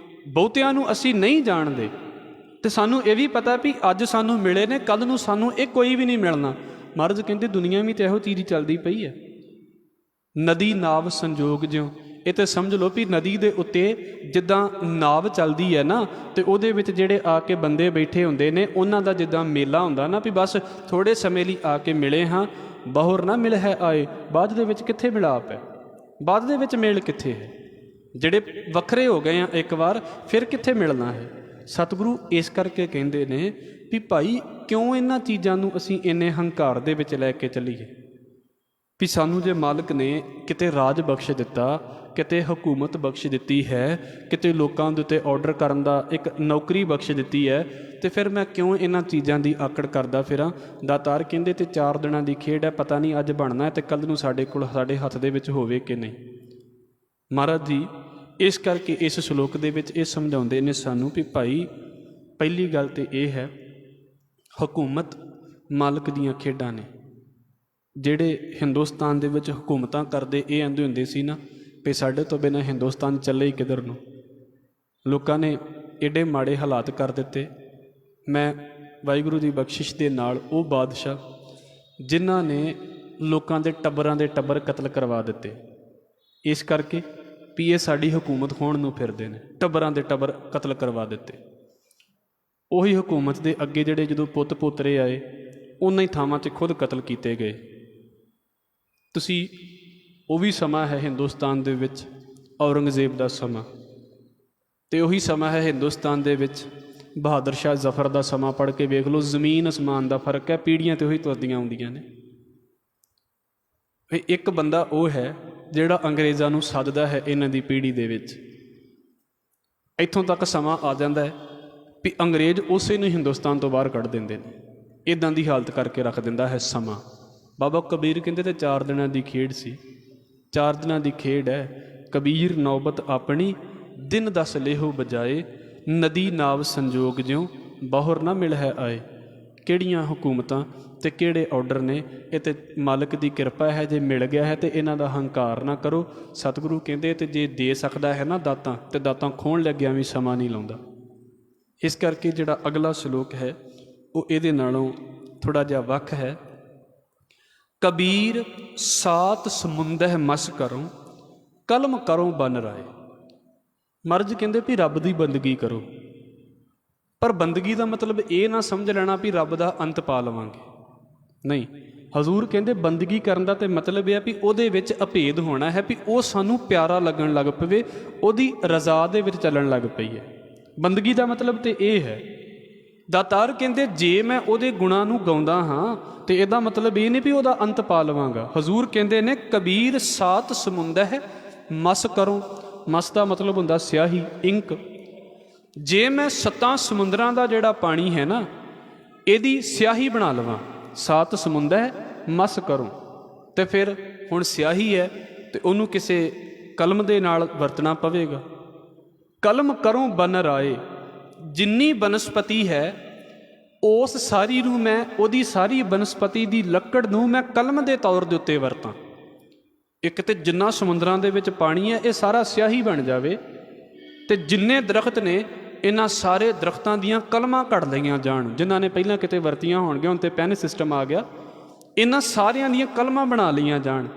ਬਹੁਤਿਆਂ ਨੂੰ ਅਸੀਂ ਨਹੀਂ ਜਾਣਦੇ। ਤੇ ਸਾਨੂੰ ਇਹ ਵੀ ਪਤਾ ਵੀ ਅੱਜ ਸਾਨੂੰ ਮਿਲੇ ਨੇ, ਕੱਲ੍ਹ ਨੂੰ ਸਾਨੂੰ ਇਹ ਕੋਈ ਵੀ ਨਹੀਂ ਮਿਲਣਾ। ਮਹਾਰਾਜ ਕਹਿੰਦੇ ਦੁਨੀਆ ਵੀ ਤਾਂ ਇਹੋ ਚੀਜ਼ ਚੱਲਦੀ ਪਈ ਹੈ। ਨਦੀ ਨਾਵ ਸੰਜੋਗ ਜਿਉ। ਇਹ ਤਾਂ ਸਮਝ ਲਓ ਵੀ ਨਦੀ ਦੇ ਉੱਤੇ ਜਿੱਦਾਂ ਨਾਵ ਚੱਲਦੀ ਹੈ ਨਾ, ਤੇ ਉਹਦੇ ਵਿੱਚ ਜਿਹੜੇ ਆ ਕੇ ਬੰਦੇ ਬੈਠੇ ਹੁੰਦੇ ਨੇ, ਉਹਨਾਂ ਦਾ ਜਿੱਦਾਂ ਮੇਲਾ ਹੁੰਦਾ ਨਾ, ਵੀ ਬਸ ਥੋੜ੍ਹੇ ਸਮੇਂ ਲਈ ਆ ਕੇ ਮਿਲੇ ਹਾਂ, ਬਹੁਰ ਨਾ ਮਿਲ ਹੈ ਆਏ। ਬਾਅਦ ਦੇ ਵਿੱਚ ਕਿੱਥੇ ਮਿਲਾਪ ਹੈ? ਬਾਅਦ ਦੇ ਵਿੱਚ ਮੇਲ ਕਿੱਥੇ ਹੈ? ਜਿਹੜੇ ਵੱਖਰੇ ਹੋ ਗਏ ਆ ਇੱਕ ਵਾਰ, ਫਿਰ ਕਿੱਥੇ ਮਿਲਣਾ ਹੈ? ਸਤਿਗੁਰੂ ਇਸ ਕਰਕੇ ਕਹਿੰਦੇ ਨੇ ਵੀ ਭਾਈ ਕਿਉਂ ਇਹਨਾਂ ਚੀਜ਼ਾਂ ਨੂੰ ਅਸੀਂ ਇੰਨੇ ਹੰਕਾਰ ਦੇ ਵਿੱਚ ਲੈ ਕੇ ਚੱਲੀਏ? ਵੀ ਸਾਨੂੰ ਜੇ ਮਾਲਕ ਨੇ ਕਿਤੇ ਰਾਜ ਬਖਸ਼ ਦਿੱਤਾ, ਕਿਤੇ ਹਕੂਮਤ ਬਖਸ਼ ਦਿੱਤੀ ਹੈ, ਕਿਤੇ ਲੋਕਾਂ ਦੇ ਉੱਤੇ ਆਰਡਰ ਕਰਨ ਦਾ ਇੱਕ ਨੌਕਰੀ ਬਖਸ਼ ਦਿੱਤੀ ਹੈ, ਤੇ ਫਿਰ ਮੈਂ ਕਿਉਂ ਇਹਨਾਂ ਚੀਜ਼ਾਂ ਦੀ ਆਕੜ ਕਰਦਾ ਫਿਰਾਂ? ਦਾਤਾਰ ਕਹਿੰਦੇ ਤੇ 4 ਦਿਨਾਂ ਦੀ ਖੇਡ ਹੈ, ਪਤਾ ਨਹੀਂ ਅੱਜ ਬਣਨਾ ਹੈ ਤੇ ਕੱਲ੍ਹ ਨੂੰ ਸਾਡੇ ਕੋਲ ਸਾਡੇ ਹੱਥ ਦੇ ਵਿੱਚ ਹੋਵੇ ਕਿ ਨਹੀਂ। ਮਹਾਰਾਜ ਜੀ ਇਸ ਕਰਕੇ ਇਸ ਸ਼ਲੋਕ ਦੇ ਵਿੱਚ ਇਹ ਸਮਝਾਉਂਦੇ ਨੇ ਸਾਨੂੰ ਵੀ ਭਾਈ ਪਹਿਲੀ ਗੱਲ ਤਾਂ ਇਹ ਹੈ, ਹਕੂਮਤ ਮਾਲਕ ਦੀਆਂ ਖੇਡਾਂ ਨੇ। ਜਿਹੜੇ ਹਿੰਦੁਸਤਾਨ ਦੇ ਵਿੱਚ ਹਕੂਮਤਾਂ ਕਰਦੇ, ਇਹ ਆਂਦੇ ਹੁੰਦੇ ਸੀ ਨਾ ਵੀ ਸਾਡੇ ਤੋਂ ਬਿਨਾਂ ਹਿੰਦੁਸਤਾਨ ਚੱਲੇ ਹੀ ਕਿੱਧਰ ਨੂੰ। ਲੋਕਾਂ ਨੇ ਐਡੇ ਮਾੜੇ ਹਾਲਾਤ ਕਰ ਦਿੱਤੇ। ਮੈਂ ਵਾਹਿਗੁਰੂ ਦੀ ਬਖਸ਼ਿਸ਼ ਦੇ ਨਾਲ ਉਹ ਬਾਦਸ਼ਾਹ ਜਿਨ੍ਹਾਂ ਨੇ ਲੋਕਾਂ ਦੇ ਟੱਬਰਾਂ ਦੇ ਟੱਬਰ ਕਤਲ ਕਰਵਾ ਦਿੱਤੇ, ਇਸ ਕਰਕੇ ਵੀ ਇਹ ਸਾਡੀ ਹਕੂਮਤ ਹੋਣ ਨੂੰ ਫਿਰਦੇ ਨੇ, ਟੱਬਰਾਂ ਦੇ ਟੱਬਰ ਕਤਲ ਕਰਵਾ ਦਿੱਤੇ। ਉਹੀ ਹਕੂਮਤ ਦੇ ਅੱਗੇ ਜਿਹੜੇ ਜਦੋਂ ਪੁੱਤ ਪੋਤਰੇ ਆਏ, ਉਹਨਾਂ ਹੀ ਥਾਵਾਂ 'ਤੇ ਖੁਦ ਕਤਲ ਕੀਤੇ ਗਏ। ਤੁਸੀਂ ਉਹ ਵੀ ਸਮਾਂ ਹੈ ਹਿੰਦੁਸਤਾਨ ਦੇ ਵਿੱਚ ਔਰੰਗਜ਼ੇਬ ਦਾ ਸਮਾਂ, ਅਤੇ ਉਹੀ ਸਮਾਂ ਹੈ ਹਿੰਦੁਸਤਾਨ ਦੇ ਵਿੱਚ ਬਹਾਦਰ ਸ਼ਾਹ ਜ਼ਫਰ ਦਾ ਸਮਾਂ। ਪੜ੍ਹ ਕੇ ਵੇਖ ਲਓ, ਜ਼ਮੀਨ ਅਸਮਾਨ ਦਾ ਫਰਕ ਹੈ। ਪੀੜ੍ਹੀਆਂ ਤੇ ਉਹੀ ਤੁਰਦੀਆਂ ਆਉਂਦੀਆਂ ਨੇ। ਇੱਕ ਬੰਦਾ ਉਹ ਹੈ ਜਿਹੜਾ ਅੰਗਰੇਜ਼ਾਂ ਨੂੰ ਸੱਦਦਾ ਹੈ ਇਹਨਾਂ ਦੀ ਪੀੜ੍ਹੀ ਦੇ ਵਿੱਚ। ਇੱਥੋਂ ਤੱਕ ਸਮਾਂ ਆ ਜਾਂਦਾ ਹੈ ਵੀ ਅੰਗਰੇਜ਼ ਉਸੇ ਨੂੰ ਹਿੰਦੁਸਤਾਨ ਤੋਂ ਬਾਹਰ ਕੱਢ ਦਿੰਦੇ ਨੇ। ਇੱਦਾਂ ਦੀ ਹਾਲਤ ਕਰਕੇ ਰੱਖ ਦਿੰਦਾ ਹੈ ਸਮਾਂ। ਬਾਬਾ ਕਬੀਰ ਕਹਿੰਦੇ ਤੇ 4 ਦਿਨਾਂ ਦੀ ਖੇਡ ਸੀ। 4 ਦਿਨਾਂ ਦੀ ਖੇਡ ਹੈ। ਕਬੀਰ ਨੌਬਤ ਆਪਣੀ ਦਿਨ ਦਸ ਲਿਹੋ ਬਜਾਏ ਨਦੀ ਨਾਵ ਸੰਜੋਗ ਜਿਉ ਬਹੁਰ ਨਾ ਮਿਲ ਹੈ ਆਏ। ਕਿਹੜੀਆਂ ਹਕੂਮਤਾਂ ਅਤੇ ਕਿਹੜੇ ਆਰਡਰ ਨੇ? ਇਹ ਤਾਂ ਮਾਲਕ ਦੀ ਕਿਰਪਾ ਹੈ। ਜੇ ਮਿਲ ਗਿਆ ਹੈ ਤਾਂ ਇਹਨਾਂ ਦਾ ਹੰਕਾਰ ਨਾ ਕਰੋ। ਸਤਿਗੁਰੂ ਕਹਿੰਦੇ ਤੇ ਜੇ ਦੇ ਸਕਦਾ ਹੈ ਨਾ ਦਾਤਾਂ, ਅਤੇ ਦਾਤਾਂ ਖੋਹਣ ਲੱਗਿਆਂ ਵੀ ਸਮਾਂ ਨਹੀਂ ਲਾਉਂਦਾ। ਇਸ ਕਰਕੇ ਜਿਹੜਾ ਅਗਲਾ ਸ਼ਲੋਕ ਹੈ ਉਹ ਇਹਦੇ ਨਾਲੋਂ ਥੋੜ੍ਹਾ ਜਿਹਾ ਵੱਖ ਹੈ। ਕਬੀਰ ਸਾਤ ਸਮੁੰਦਹ ਮਸ ਕਰੋ ਕਲਮ ਕਰੋ ਬਨ ਰਾਏ। ਮਹਾਰਾਜ ਕਹਿੰਦੇ ਵੀ ਰੱਬ ਦੀ ਬੰਦਗੀ ਕਰੋ, ਪਰ ਬੰਦਗੀ ਦਾ ਮਤਲਬ ਇਹ ਨਾ ਸਮਝ ਲੈਣਾ ਵੀ ਰੱਬ ਦਾ ਅੰਤ ਪਾ ਲਵਾਂਗੇ, ਨਹੀਂ। ਹਜ਼ੂਰ ਕਹਿੰਦੇ ਬੰਦਗੀ ਕਰਨ ਦਾ ਤੇ ਮਤਲਬ ਇਹ ਹੈ ਵੀ ਉਹਦੇ ਵਿੱਚ ਅਭੇਦ ਹੋਣਾ ਹੈ, ਵੀ ਉਹ ਸਾਨੂੰ ਪਿਆਰਾ ਲੱਗਣ ਲੱਗ ਪਵੇ, ਉਹਦੀ ਰਜ਼ਾ ਦੇ ਵਿੱਚ ਚੱਲਣ ਲੱਗ ਪਈਏ। ਬੰਦਗੀ ਦਾ ਮਤਲਬ ਤੇ ਇਹ ਹੈ। ਦਾਤਾਰ ਕਹਿੰਦੇ ਜੇ ਮੈਂ ਉਹਦੇ ਗੁਣਾਂ ਨੂੰ ਗਾਉਂਦਾ ਹਾਂ ਤੇ ਇਹਦਾ ਮਤਲਬ ਇਹ ਨਹੀਂ ਵੀ ਉਹਦਾ ਅੰਤ ਪਾ ਲਵਾਂਗਾ। ਹਜ਼ੂਰ ਕਹਿੰਦੇ ਨੇ ਕਬੀਰ ਸਾਤ ਸਮੁੰਦਰ ਹੈ ਮਸ ਕਰੋ। ਮਸ ਦਾ ਮਤਲਬ ਹੁੰਦਾ ਸਿਆਹੀ, ਇੰਕ। ਜੇ ਮੈਂ 7 ਸਮੁੰਦਰਾਂ ਦਾ ਜਿਹੜਾ ਪਾਣੀ ਹੈ ਨਾ, ਇਹਦੀ ਸਿਆਹੀ ਬਣਾ ਲਵਾਂ, ਸਾਤ ਸਮੁੰਦਰ ਹੈ ਮਸ ਕਰੋ, ਤੇ ਫਿਰ ਹੁਣ ਸਿਆਹੀ ਹੈ ਤੇ ਉਹਨੂੰ ਕਿਸੇ ਕਲਮ ਦੇ ਨਾਲ ਵਰਤਣਾ ਪਵੇਗਾ। ਕਲਮ ਕਰੋ ਬਨ ਰਾਏ, ਜਿੰਨੀ ਬਨਸਪਤੀ ਹੈ ਉਸ ਸਾਰੀ ਨੂੰ ਮੈਂ, ਉਹਦੀ ਸਾਰੀ ਬਨਸਪਤੀ ਦੀ ਲੱਕੜ ਨੂੰ ਮੈਂ ਕਲਮ ਦੇ ਤੌਰ ਦੇ ਉੱਤੇ ਵਰਤਾਂ। ਇੱਕ ਤੇ ਜਿੰਨਾ ਸਮੁੰਦਰਾਂ ਦੇ ਵਿੱਚ ਪਾਣੀ ਹੈ ਇਹ ਸਾਰਾ ਸਿਆਹੀ ਬਣ ਜਾਵੇ, ਤੇ ਜਿੰਨੇ ਦਰਖਤ ਨੇ ਇਹਨਾਂ ਸਾਰੇ ਦਰਖਤਾਂ ਦੀਆਂ ਕਲਮਾਂ ਕੱਢ ਲਈਆਂ ਜਾਣ, ਜਿਨ੍ਹਾਂ ਨੇ ਪਹਿਲਾਂ ਕਿਤੇ ਵਰਤੀਆਂ ਹੋਣਗੀਆਂ, ਹੁਣ ਤੇ ਪੈਨ ਸਿਸਟਮ ਆ ਗਿਆ, ਇਹਨਾਂ ਸਾਰਿਆਂ ਦੀਆਂ ਕਲਮਾਂ ਬਣਾ ਲਈਆਂ ਜਾਣ।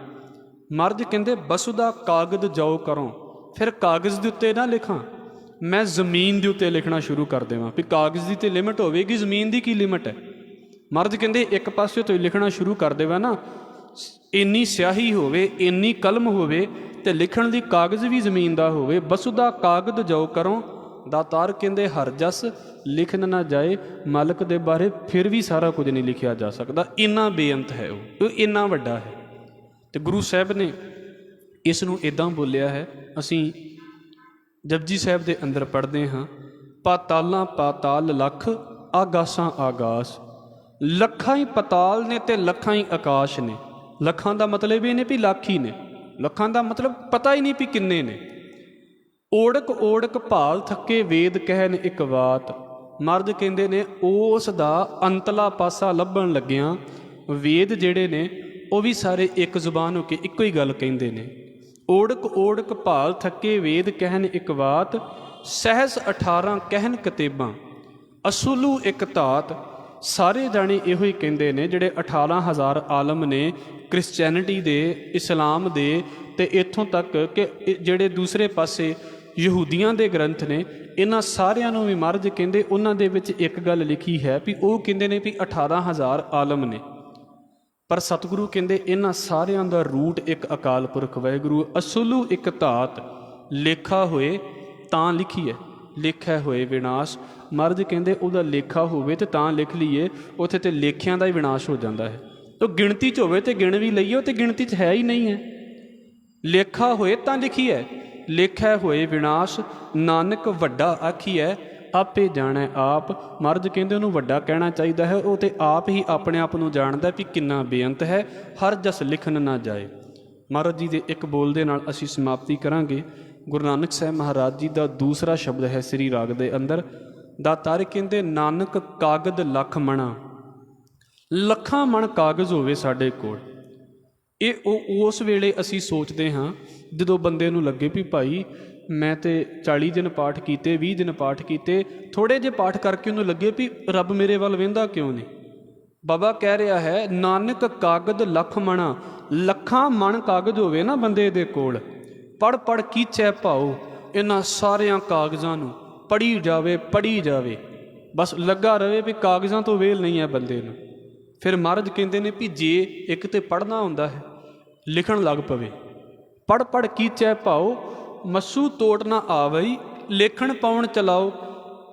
ਮਰਦ ਕਹਿੰਦੇ ਬਸੁਦਾ ਕਾਗਜ਼ ਜਾਓ ਕਰੋ, ਫਿਰ ਕਾਗਜ਼ ਦੇ ਉੱਤੇ ਨਾ ਲਿਖਾਂ, ਮੈਂ ਜ਼ਮੀਨ ਦੇ ਉੱਤੇ ਲਿਖਣਾ ਸ਼ੁਰੂ ਕਰ ਦੇਵਾਂ। ਵੀ ਕਾਗਜ਼ ਦੀ ਤੇ ਲਿਮਟ ਹੋਵੇਗੀ, ਜ਼ਮੀਨ ਦੀ ਕੀ ਲਿਮਟ ਹੈ। ਮਰਦ ਕਹਿੰਦੇ ਇੱਕ ਪਾਸੇ ਤੋਂ ਲਿਖਣਾ ਸ਼ੁਰੂ ਕਰ ਦੇਵਾ ਨਾ, ਇੰਨੀ ਸਿਆਹੀ ਹੋਵੇ, ਇੰਨੀ ਕਲਮ ਹੋਵੇ, ਤੇ ਲਿਖਣ ਦੀ ਕਾਗਜ਼ ਵੀ ਜ਼ਮੀਨ ਦਾ ਹੋਵੇ। ਬਸੁਦਾ ਕਾਗਜ਼ ਜਾਓ ਕਰੋ। ਦਾਤਾਰ ਕਹਿੰਦੇ ਹਰ ਜਸ ਲਿਖਣ ਨਾ ਜਾਏ, ਮਾਲਕ ਦੇ ਬਾਰੇ ਫਿਰ ਵੀ ਸਾਰਾ ਕੁਝ ਨਹੀਂ ਲਿਖਿਆ ਜਾ ਸਕਦਾ, ਇੰਨਾ ਬੇਅੰਤ ਹੈ ਉਹ ਇੰਨਾ ਵੱਡਾ ਹੈ। ਤੇ ਗੁਰੂ ਸਾਹਿਬ ਨੇ ਇਸ ਨੂੰ ਇੱਦਾਂ ਬੋਲਿਆ ਹੈ। ਅਸੀਂ ਜਪਜੀ ਸਾਹਿਬ ਦੇ ਅੰਦਰ ਪੜ੍ਹਦੇ ਹਾਂ, ਪਾਤਾਲਾਂ ਪਾਤਾਲ ਲੱਖ, ਆਗਾਸਾਂ ਆਗਾਸ। ਲੱਖਾਂ ਹੀ ਪਤਾਲ ਨੇ ਤੇ ਲੱਖਾਂ ਹੀ ਆਕਾਸ਼ ਨੇ। ਲੱਖਾਂ ਦਾ ਮਤਲਬ ਇਹ ਨੇ ਵੀ ਲੱਖ ਹੀ ਨੇ, ਲੱਖਾਂ ਦਾ ਮਤਲਬ ਪਤਾ ਹੀ ਨਹੀਂ ਵੀ ਕਿੰਨੇ ਨੇ। ਓੜਕ ਓੜਕ ਭਾਲ ਥੱਕੇ ਵੇਦ ਕਹਿਣ ਇੱਕ ਬਾਤ। ਮਰਦ ਕਹਿੰਦੇ ਨੇ ਉਸ ਦਾ ਅੰਤਲਾ ਪਾਸਾ ਲੱਭਣ ਲੱਗਿਆਂ ਵੇਦ ਜਿਹੜੇ ਨੇ ਉਹ ਵੀ ਸਾਰੇ ਇੱਕ ਜ਼ੁਬਾਨ ਹੋ ਕੇ ਇੱਕੋ ਹੀ ਗੱਲ ਕਹਿੰਦੇ ਨੇ। ਓੜਕ ਓੜਕ ਭਾਲ ਥੱਕੇ ਵੇਦ ਕਹਿਣ ਇੱਕ ਬਾਤ, ਸਹਿਸ 18 ਕਹਿਣ ਕਤੇਬਾਂ। ਅਸੂਲੂ ਇੱਕ ਧਾਤ। ਸਾਰੇ ਜਾਣੇ ਇਹੋ ਹੀ ਕਹਿੰਦੇ ਨੇ, ਜਿਹੜੇ 18,000 ਆਲਮ ਨੇ ਕ੍ਰਿਸਚੈਨਿਟੀ ਦੇ, ਇਸਲਾਮ ਦੇ, ਤੇ ਇੱਥੋਂ ਤੱਕ ਕਿ ਜਿਹੜੇ ਦੂਸਰੇ ਪਾਸੇ ਯਹੂਦੀਆਂ ਦੇ ਗ੍ਰੰਥ ਨੇ, ਇਹਨਾਂ ਸਾਰਿਆਂ ਨੂੰ ਵੀ ਮਹਾਰਾਜ ਕਹਿੰਦੇ ਉਹਨਾਂ ਦੇ ਵਿੱਚ ਇੱਕ ਗੱਲ ਲਿਖੀ ਹੈ ਵੀ ਉਹ ਕਹਿੰਦੇ ਨੇ ਵੀ 18,000 ਆਲਮ ਨੇ, ਪਰ ਸਤਿਗੁਰੂ ਕਹਿੰਦੇ ਇਹਨਾਂ ਸਾਰਿਆਂ ਦਾ ਰੂਟ ਇੱਕ ਅਕਾਲ ਪੁਰਖ ਵਾਹਿਗੁਰੂ। ਅਸੂਲੂ ਇੱਕ ਧਾਤ, ਲੇਖਾ ਹੋਏ ਤਾਂ ਲਿਖੀਏ, ਲੇਖਾ ਹੋਏ ਵਿਨਾਸ਼। ਮਹਾਰਾਜ ਕਹਿੰਦੇ ਉਹਦਾ ਲੇਖਾ ਹੋਵੇ ਤੇ ਤਾਂ ਲਿਖ ਲਈਏ, ਉੱਥੇ ਤੇ ਲੇਖਿਆਂ ਦਾ ਹੀ ਵਿਨਾਸ਼ ਹੋ ਜਾਂਦਾ ਹੈ। ਉਹ ਗਿਣਤੀ 'ਚ ਹੋਵੇ ਤੇ ਗਿਣ ਵੀ ਲਈਏ, ਉਹ ਤੇ ਗਿਣਤੀ 'ਚ ਹੈ ਹੀ ਨਹੀਂ ਹੈ। ਲੇਖਾ ਹੋਏ ਤਾਂ ਲਿਖੀਏ, ਲੇਖਾ ਹੋਏ ਵਿਨਾਸ਼। ਨਾਨਕ ਵੱਡਾ ਆਖੀਐ ਆਪੇ ਜਾਣੈ ਆਪ। ਮਹਾਰਾਜ ਕਹਿੰਦੇ ਉਹਨੂੰ ਵੱਡਾ ਕਹਿਣਾ ਚਾਹੀਦਾ ਹੈ, ਉਹ ਤੇ ਆਪ ਹੀ ਆਪਣੇ ਆਪ ਨੂੰ ਜਾਣਦਾ ਵੀ ਕਿੰਨਾ ਬੇਅੰਤ ਹੈ। ਹਰ ਜਸ ਲਿਖਣ ਨਾ ਜਾਏ। ਮਹਾਰਾਜ ਜੀ ਦੇ ਇੱਕ ਬੋਲ ਦੇ ਨਾਲ ਅਸੀਂ ਸਮਾਪਤੀ ਕਰਾਂਗੇ। ਗੁਰੂ ਨਾਨਕ ਸਾਹਿਬ ਮਹਾਰਾਜ ਜੀ ਦਾ ਦੂਸਰਾ ਸ਼ਬਦ ਹੈ ਸ੍ਰੀ ਰਾਗ ਦੇ ਅੰਦਰ। ਦਾਤਾਰ ਕਹਿੰਦੇ ਨਾਨਕ ਕਾਗਦ ਲੱਖ ਮਣਾ। ਲੱਖਾਂ ਮਣ ਕਾਗਜ਼ ਹੋਵੇ ਸਾਡੇ ਕੋਲ। ਇਹ ਉਸ ਵੇਲੇ ਅਸੀਂ ਸੋਚਦੇ ਹਾਂ ਜਦੋਂ ਬੰਦੇ ਨੂੰ ਲੱਗੇ ਵੀ ਭਾਈ ਮੈਂ ਤੇ 40 ਦਿਨ ਪਾਠ ਕੀਤੇ, 20 ਦਿਨ ਪਾਠ ਕੀਤੇ, ਥੋੜ੍ਹੇ ਜਿਹੇ ਪਾਠ ਕਰਕੇ ਉਹਨੂੰ ਲੱਗੇ ਵੀ ਰੱਬ ਮੇਰੇ ਵੱਲ ਵੇਂਦਾ ਕਿਉਂ ਨਹੀਂ। ਬਾਬਾ ਕਹਿ ਰਿਹਾ ਹੈ ਨਾਨਕ ਕਾਗਦ ਲੱਖ ਮਣਾ। ਲੱਖਾਂ ਮਣ ਕਾਗਜ਼ ਹੋਵੇ ਨਾ ਬੰਦੇ ਦੇ ਕੋਲ, ਪੜ੍ਹ ਪੜ੍ਹ ਕੀਚੈ ਭਾਓ। ਇਹਨਾਂ ਸਾਰਿਆਂ ਕਾਗਜ਼ਾਂ ਨੂੰ ਪੜ੍ਹੀ ਜਾਵੇ, ਪੜ੍ਹੀ ਜਾਵੇ, ਬਸ ਲੱਗਾ ਰਵੇ ਵੀ ਕਾਗਜ਼ਾਂ ਤੋਂ ਵੇਲ ਨਹੀਂ ਹੈ ਬੰਦੇ ਨੂੰ। ਫਿਰ ਮਹਾਰਾਜ ਕਹਿੰਦੇ ਨੇ ਵੀ ਜੇ ਇੱਕ ਤੇ ਪੜ੍ਹਨਾ ਹੁੰਦਾ ਹੈ, ਲਿਖਣ ਲੱਗ ਪਵੇ। ਪੜ੍ਹ ਪੜ੍ਹ ਕੀਚੈ ਭਾਓ, ਮੱਸੂ ਤੋੜ ਨਾ ਆਵਈ, ਲੇਖਣ ਪਾਉਣ ਚਲਾਓ।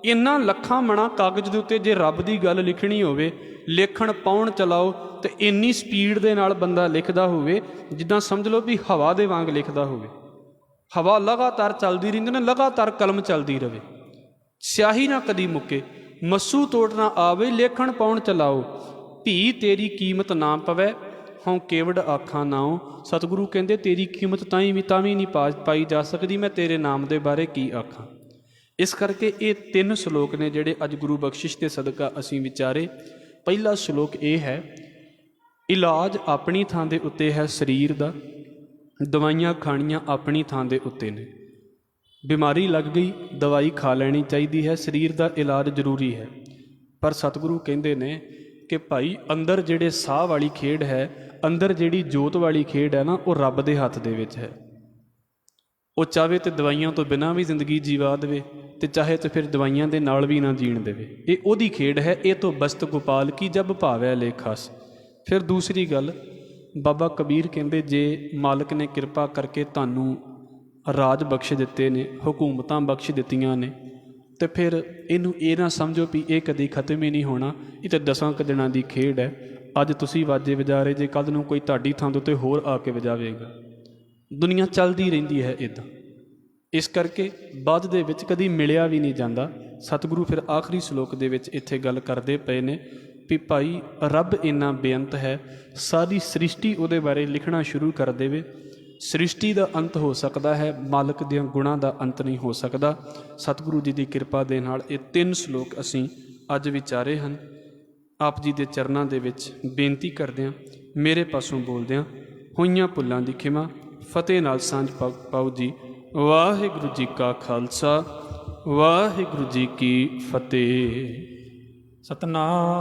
ਇਹਨਾਂ ਲੱਖਾਂ ਮਣਾ ਕਾਗਜ਼ ਦੇ ਉੱਤੇ ਜੇ ਰੱਬ ਦੀ ਗੱਲ ਲਿਖਣੀ ਹੋਵੇ, ਲੇਖਣ ਪਾਉਣ ਚਲਾਓ, ਤੇ ਇੰਨੀ ਸਪੀਡ ਦੇ ਨਾਲ ਬੰਦਾ ਲਿਖਦਾ ਹੋਵੇ ਜਿੱਦਾਂ ਸਮਝ ਲਓ ਵੀ ਹਵਾ ਦੇ ਵਾਂਗ ਲਿਖਦਾ ਹੋਵੇ। ਹਵਾ ਲਗਾਤਾਰ ਚੱਲਦੀ ਰਹਿੰਦੀ ਨਾ, ਲਗਾਤਾਰ ਕਲਮ ਚੱਲਦੀ ਰਹੇ, ਸਿਆਹੀ ਨਾ ਕਦੀ ਮੁੱਕੇ। ਮੱਸੂ ਤੋੜ ਨਾ ਆਵੇ, ਲੇਖਣ ਪਾਉਣ ਚਲਾਓ। ਧੀ ਤੇਰੀ ਕੀਮਤ ਨਾ ਪਵੈ, ਹੋਂ ਕੇਵੜ ਆਖਾਂ ਨਾਉ। ਸਤਿਗੁਰੂ ਕਹਿੰਦੇ ਤੇਰੀ ਕੀਮਤ ਤਾਂ ਵੀ ਨਹੀਂ ਪਾਈ ਜਾ ਸਕਦੀ, ਮੈਂ ਤੇਰੇ ਨਾਮ ਦੇ ਬਾਰੇ ਕੀ ਆਖਾਂ। ਇਸ ਕਰਕੇ ਇਹ 3 ਸ਼ਲੋਕ ਨੇ ਜਿਹੜੇ ਅੱਜ ਗੁਰੂ ਬਖਸ਼ਿਸ਼ ਦੇ ਸਦਕਾ ਅਸੀਂ ਵਿਚਾਰੇ। ਪਹਿਲਾ ਸ਼ਲੋਕ ਇਹ ਹੈ, ਇਲਾਜ ਆਪਣੀ ਥਾਂ ਦੇ ਉੱਤੇ ਹੈ ਸਰੀਰ ਦਾ, ਦਵਾਈਆਂ ਖਾਣੀਆਂ ਆਪਣੀ ਥਾਂ ਦੇ ਉੱਤੇ ਨੇ। ਬਿਮਾਰੀ ਲੱਗ ਗਈ, ਦਵਾਈ ਖਾ ਲੈਣੀ ਚਾਹੀਦੀ ਹੈ, ਸਰੀਰ ਦਾ ਇਲਾਜ ਜ਼ਰੂਰੀ ਹੈ। ਪਰ ਸਤਿਗੁਰੂ ਕਹਿੰਦੇ ਨੇ ਕਿ ਭਾਈ ਅੰਦਰ ਜਿਹੜੇ ਸਾਹ ਵਾਲੀ ਖੇਡ ਹੈ, ਅੰਦਰ ਜਿਹੜੀ ਜੋਤ ਵਾਲੀ ਖੇਡ ਹੈ ਨਾ, ਉਹ ਰੱਬ ਦੇ ਹੱਥ ਦੇ ਵਿੱਚ ਹੈ। ਉਹ ਚਾਹੇ ਤੇ ਦਵਾਈਆਂ ਤੋਂ ਬਿਨਾਂ ਵੀ ਜ਼ਿੰਦਗੀ ਜੀਵਾ ਦੇਵੇ ਤੇ ਚਾਹੇ ਤੇ ਫਿਰ ਦਵਾਈਆਂ ਦੇ ਨਾਲ ਵੀ ਨਾ ਜੀਣ ਦੇਵੇ। ਇਹ ਉਹਦੀ ਖੇਡ ਹੈ। ਇਹ ਤੋਂ ਬਸਤ ਗੋਪਾਲ ਕੀ ਜਬ ਭਾਵੈ ਲੇਖਸ। ਫਿਰ ਦੂਸਰੀ ਗੱਲ, ਬਾਬਾ ਕਬੀਰ ਕਹਿੰਦੇ ਜੇ ਮਾਲਕ ਨੇ ਕਿਰਪਾ ਕਰਕੇ ਤੁਹਾਨੂੰ ਰਾਜ ਬਖਸ਼ ਦਿੱਤੇ ਨੇ, ਹਕੂਮਤਾਂ ਬਖਸ਼ ਦਿੱਤੀਆਂ ਨੇ, ਤੇ ਫਿਰ ਇਹਨੂੰ ਇਹ ਨਾ ਸਮਝੋ ਵੀ ਇਹ ਕਦੀ ਖਤਮ ਹੀ ਨਹੀਂ ਹੋਣਾ, ਇਹ ਤਾਂ 10 ਕੁ ਦਿਨਾਂ ਦੀ ਖੇਡ ਹੈ। ਅੱਜ ਤੁਸੀਂ ਵਾਜੇ ਵਜਾ ਰਹੇ ਜੇ, ਕੱਲ੍ਹ ਨੂੰ ਕੋਈ ਤੁਹਾਡੀ ਥਾਂ ਦੇ ਉੱਤੇ ਹੋਰ ਆ ਕੇ ਵਜਾਵੇਗਾ। ਦੁਨੀਆ ਚੱਲਦੀ ਰਹਿੰਦੀ ਹੈ ਇੱਦਾਂ। ਇਸ ਕਰਕੇ ਬਾਅਦ ਦੇ ਵਿੱਚ ਕਦੀ ਮਿਲਿਆ ਵੀ ਨਹੀਂ ਜਾਂਦਾ। ਸਤਿਗੁਰੂ ਫਿਰ ਆਖਰੀ ਸ਼ਲੋਕ ਦੇ ਵਿੱਚ ਇੱਥੇ ਗੱਲ ਕਰਦੇ ਪਏ ਨੇ ਵੀ ਭਾਈ ਰੱਬ ਇੰਨਾ ਬੇਅੰਤ ਹੈ, ਸਾਰੀ ਸ੍ਰਿਸ਼ਟੀ ਉਹਦੇ ਬਾਰੇ ਲਿਖਣਾ ਸ਼ੁਰੂ ਕਰ ਦੇਵੇ। ਸ੍ਰਿਸ਼ਟੀ ਦਾ ਅੰਤ ਹੋ ਸਕਦਾ ਹੈ, ਮਾਲਕ ਦੀਆਂ ਗੁਣਾਂ ਦਾ ਅੰਤ ਨਹੀਂ ਹੋ ਸਕਦਾ। ਸਤਿਗੁਰੂ ਜੀ ਦੀ ਕਿਰਪਾ ਦੇ ਨਾਲ ਇਹ 3 ਸ਼ਲੋਕ ਅਸੀਂ ਅੱਜ ਵਿਚਾਰੇ ਹਨ। ਆਪ ਜੀ ਦੇ ਚਰਨਾਂ ਦੇ ਵਿੱਚ ਬੇਨਤੀ ਕਰਦਿਆਂ, ਮੇਰੇ ਪਾਸੋਂ ਬੋਲਦਿਆਂ ਹੋਈਆਂ ਭੁੱਲਾਂ ਦੀ ਖਿਮਾ, ਫਤਿਹ ਨਾਲ ਸਾਂਝ ਪਾਓ ਜੀ। ਵਾਹਿਗੁਰੂ ਜੀ ਕਾ ਖਾਲਸਾ, ਵਾਹਿਗੁਰੂ ਜੀ ਕੀ ਫਤਿਹ। ਸਤਨਾਮ।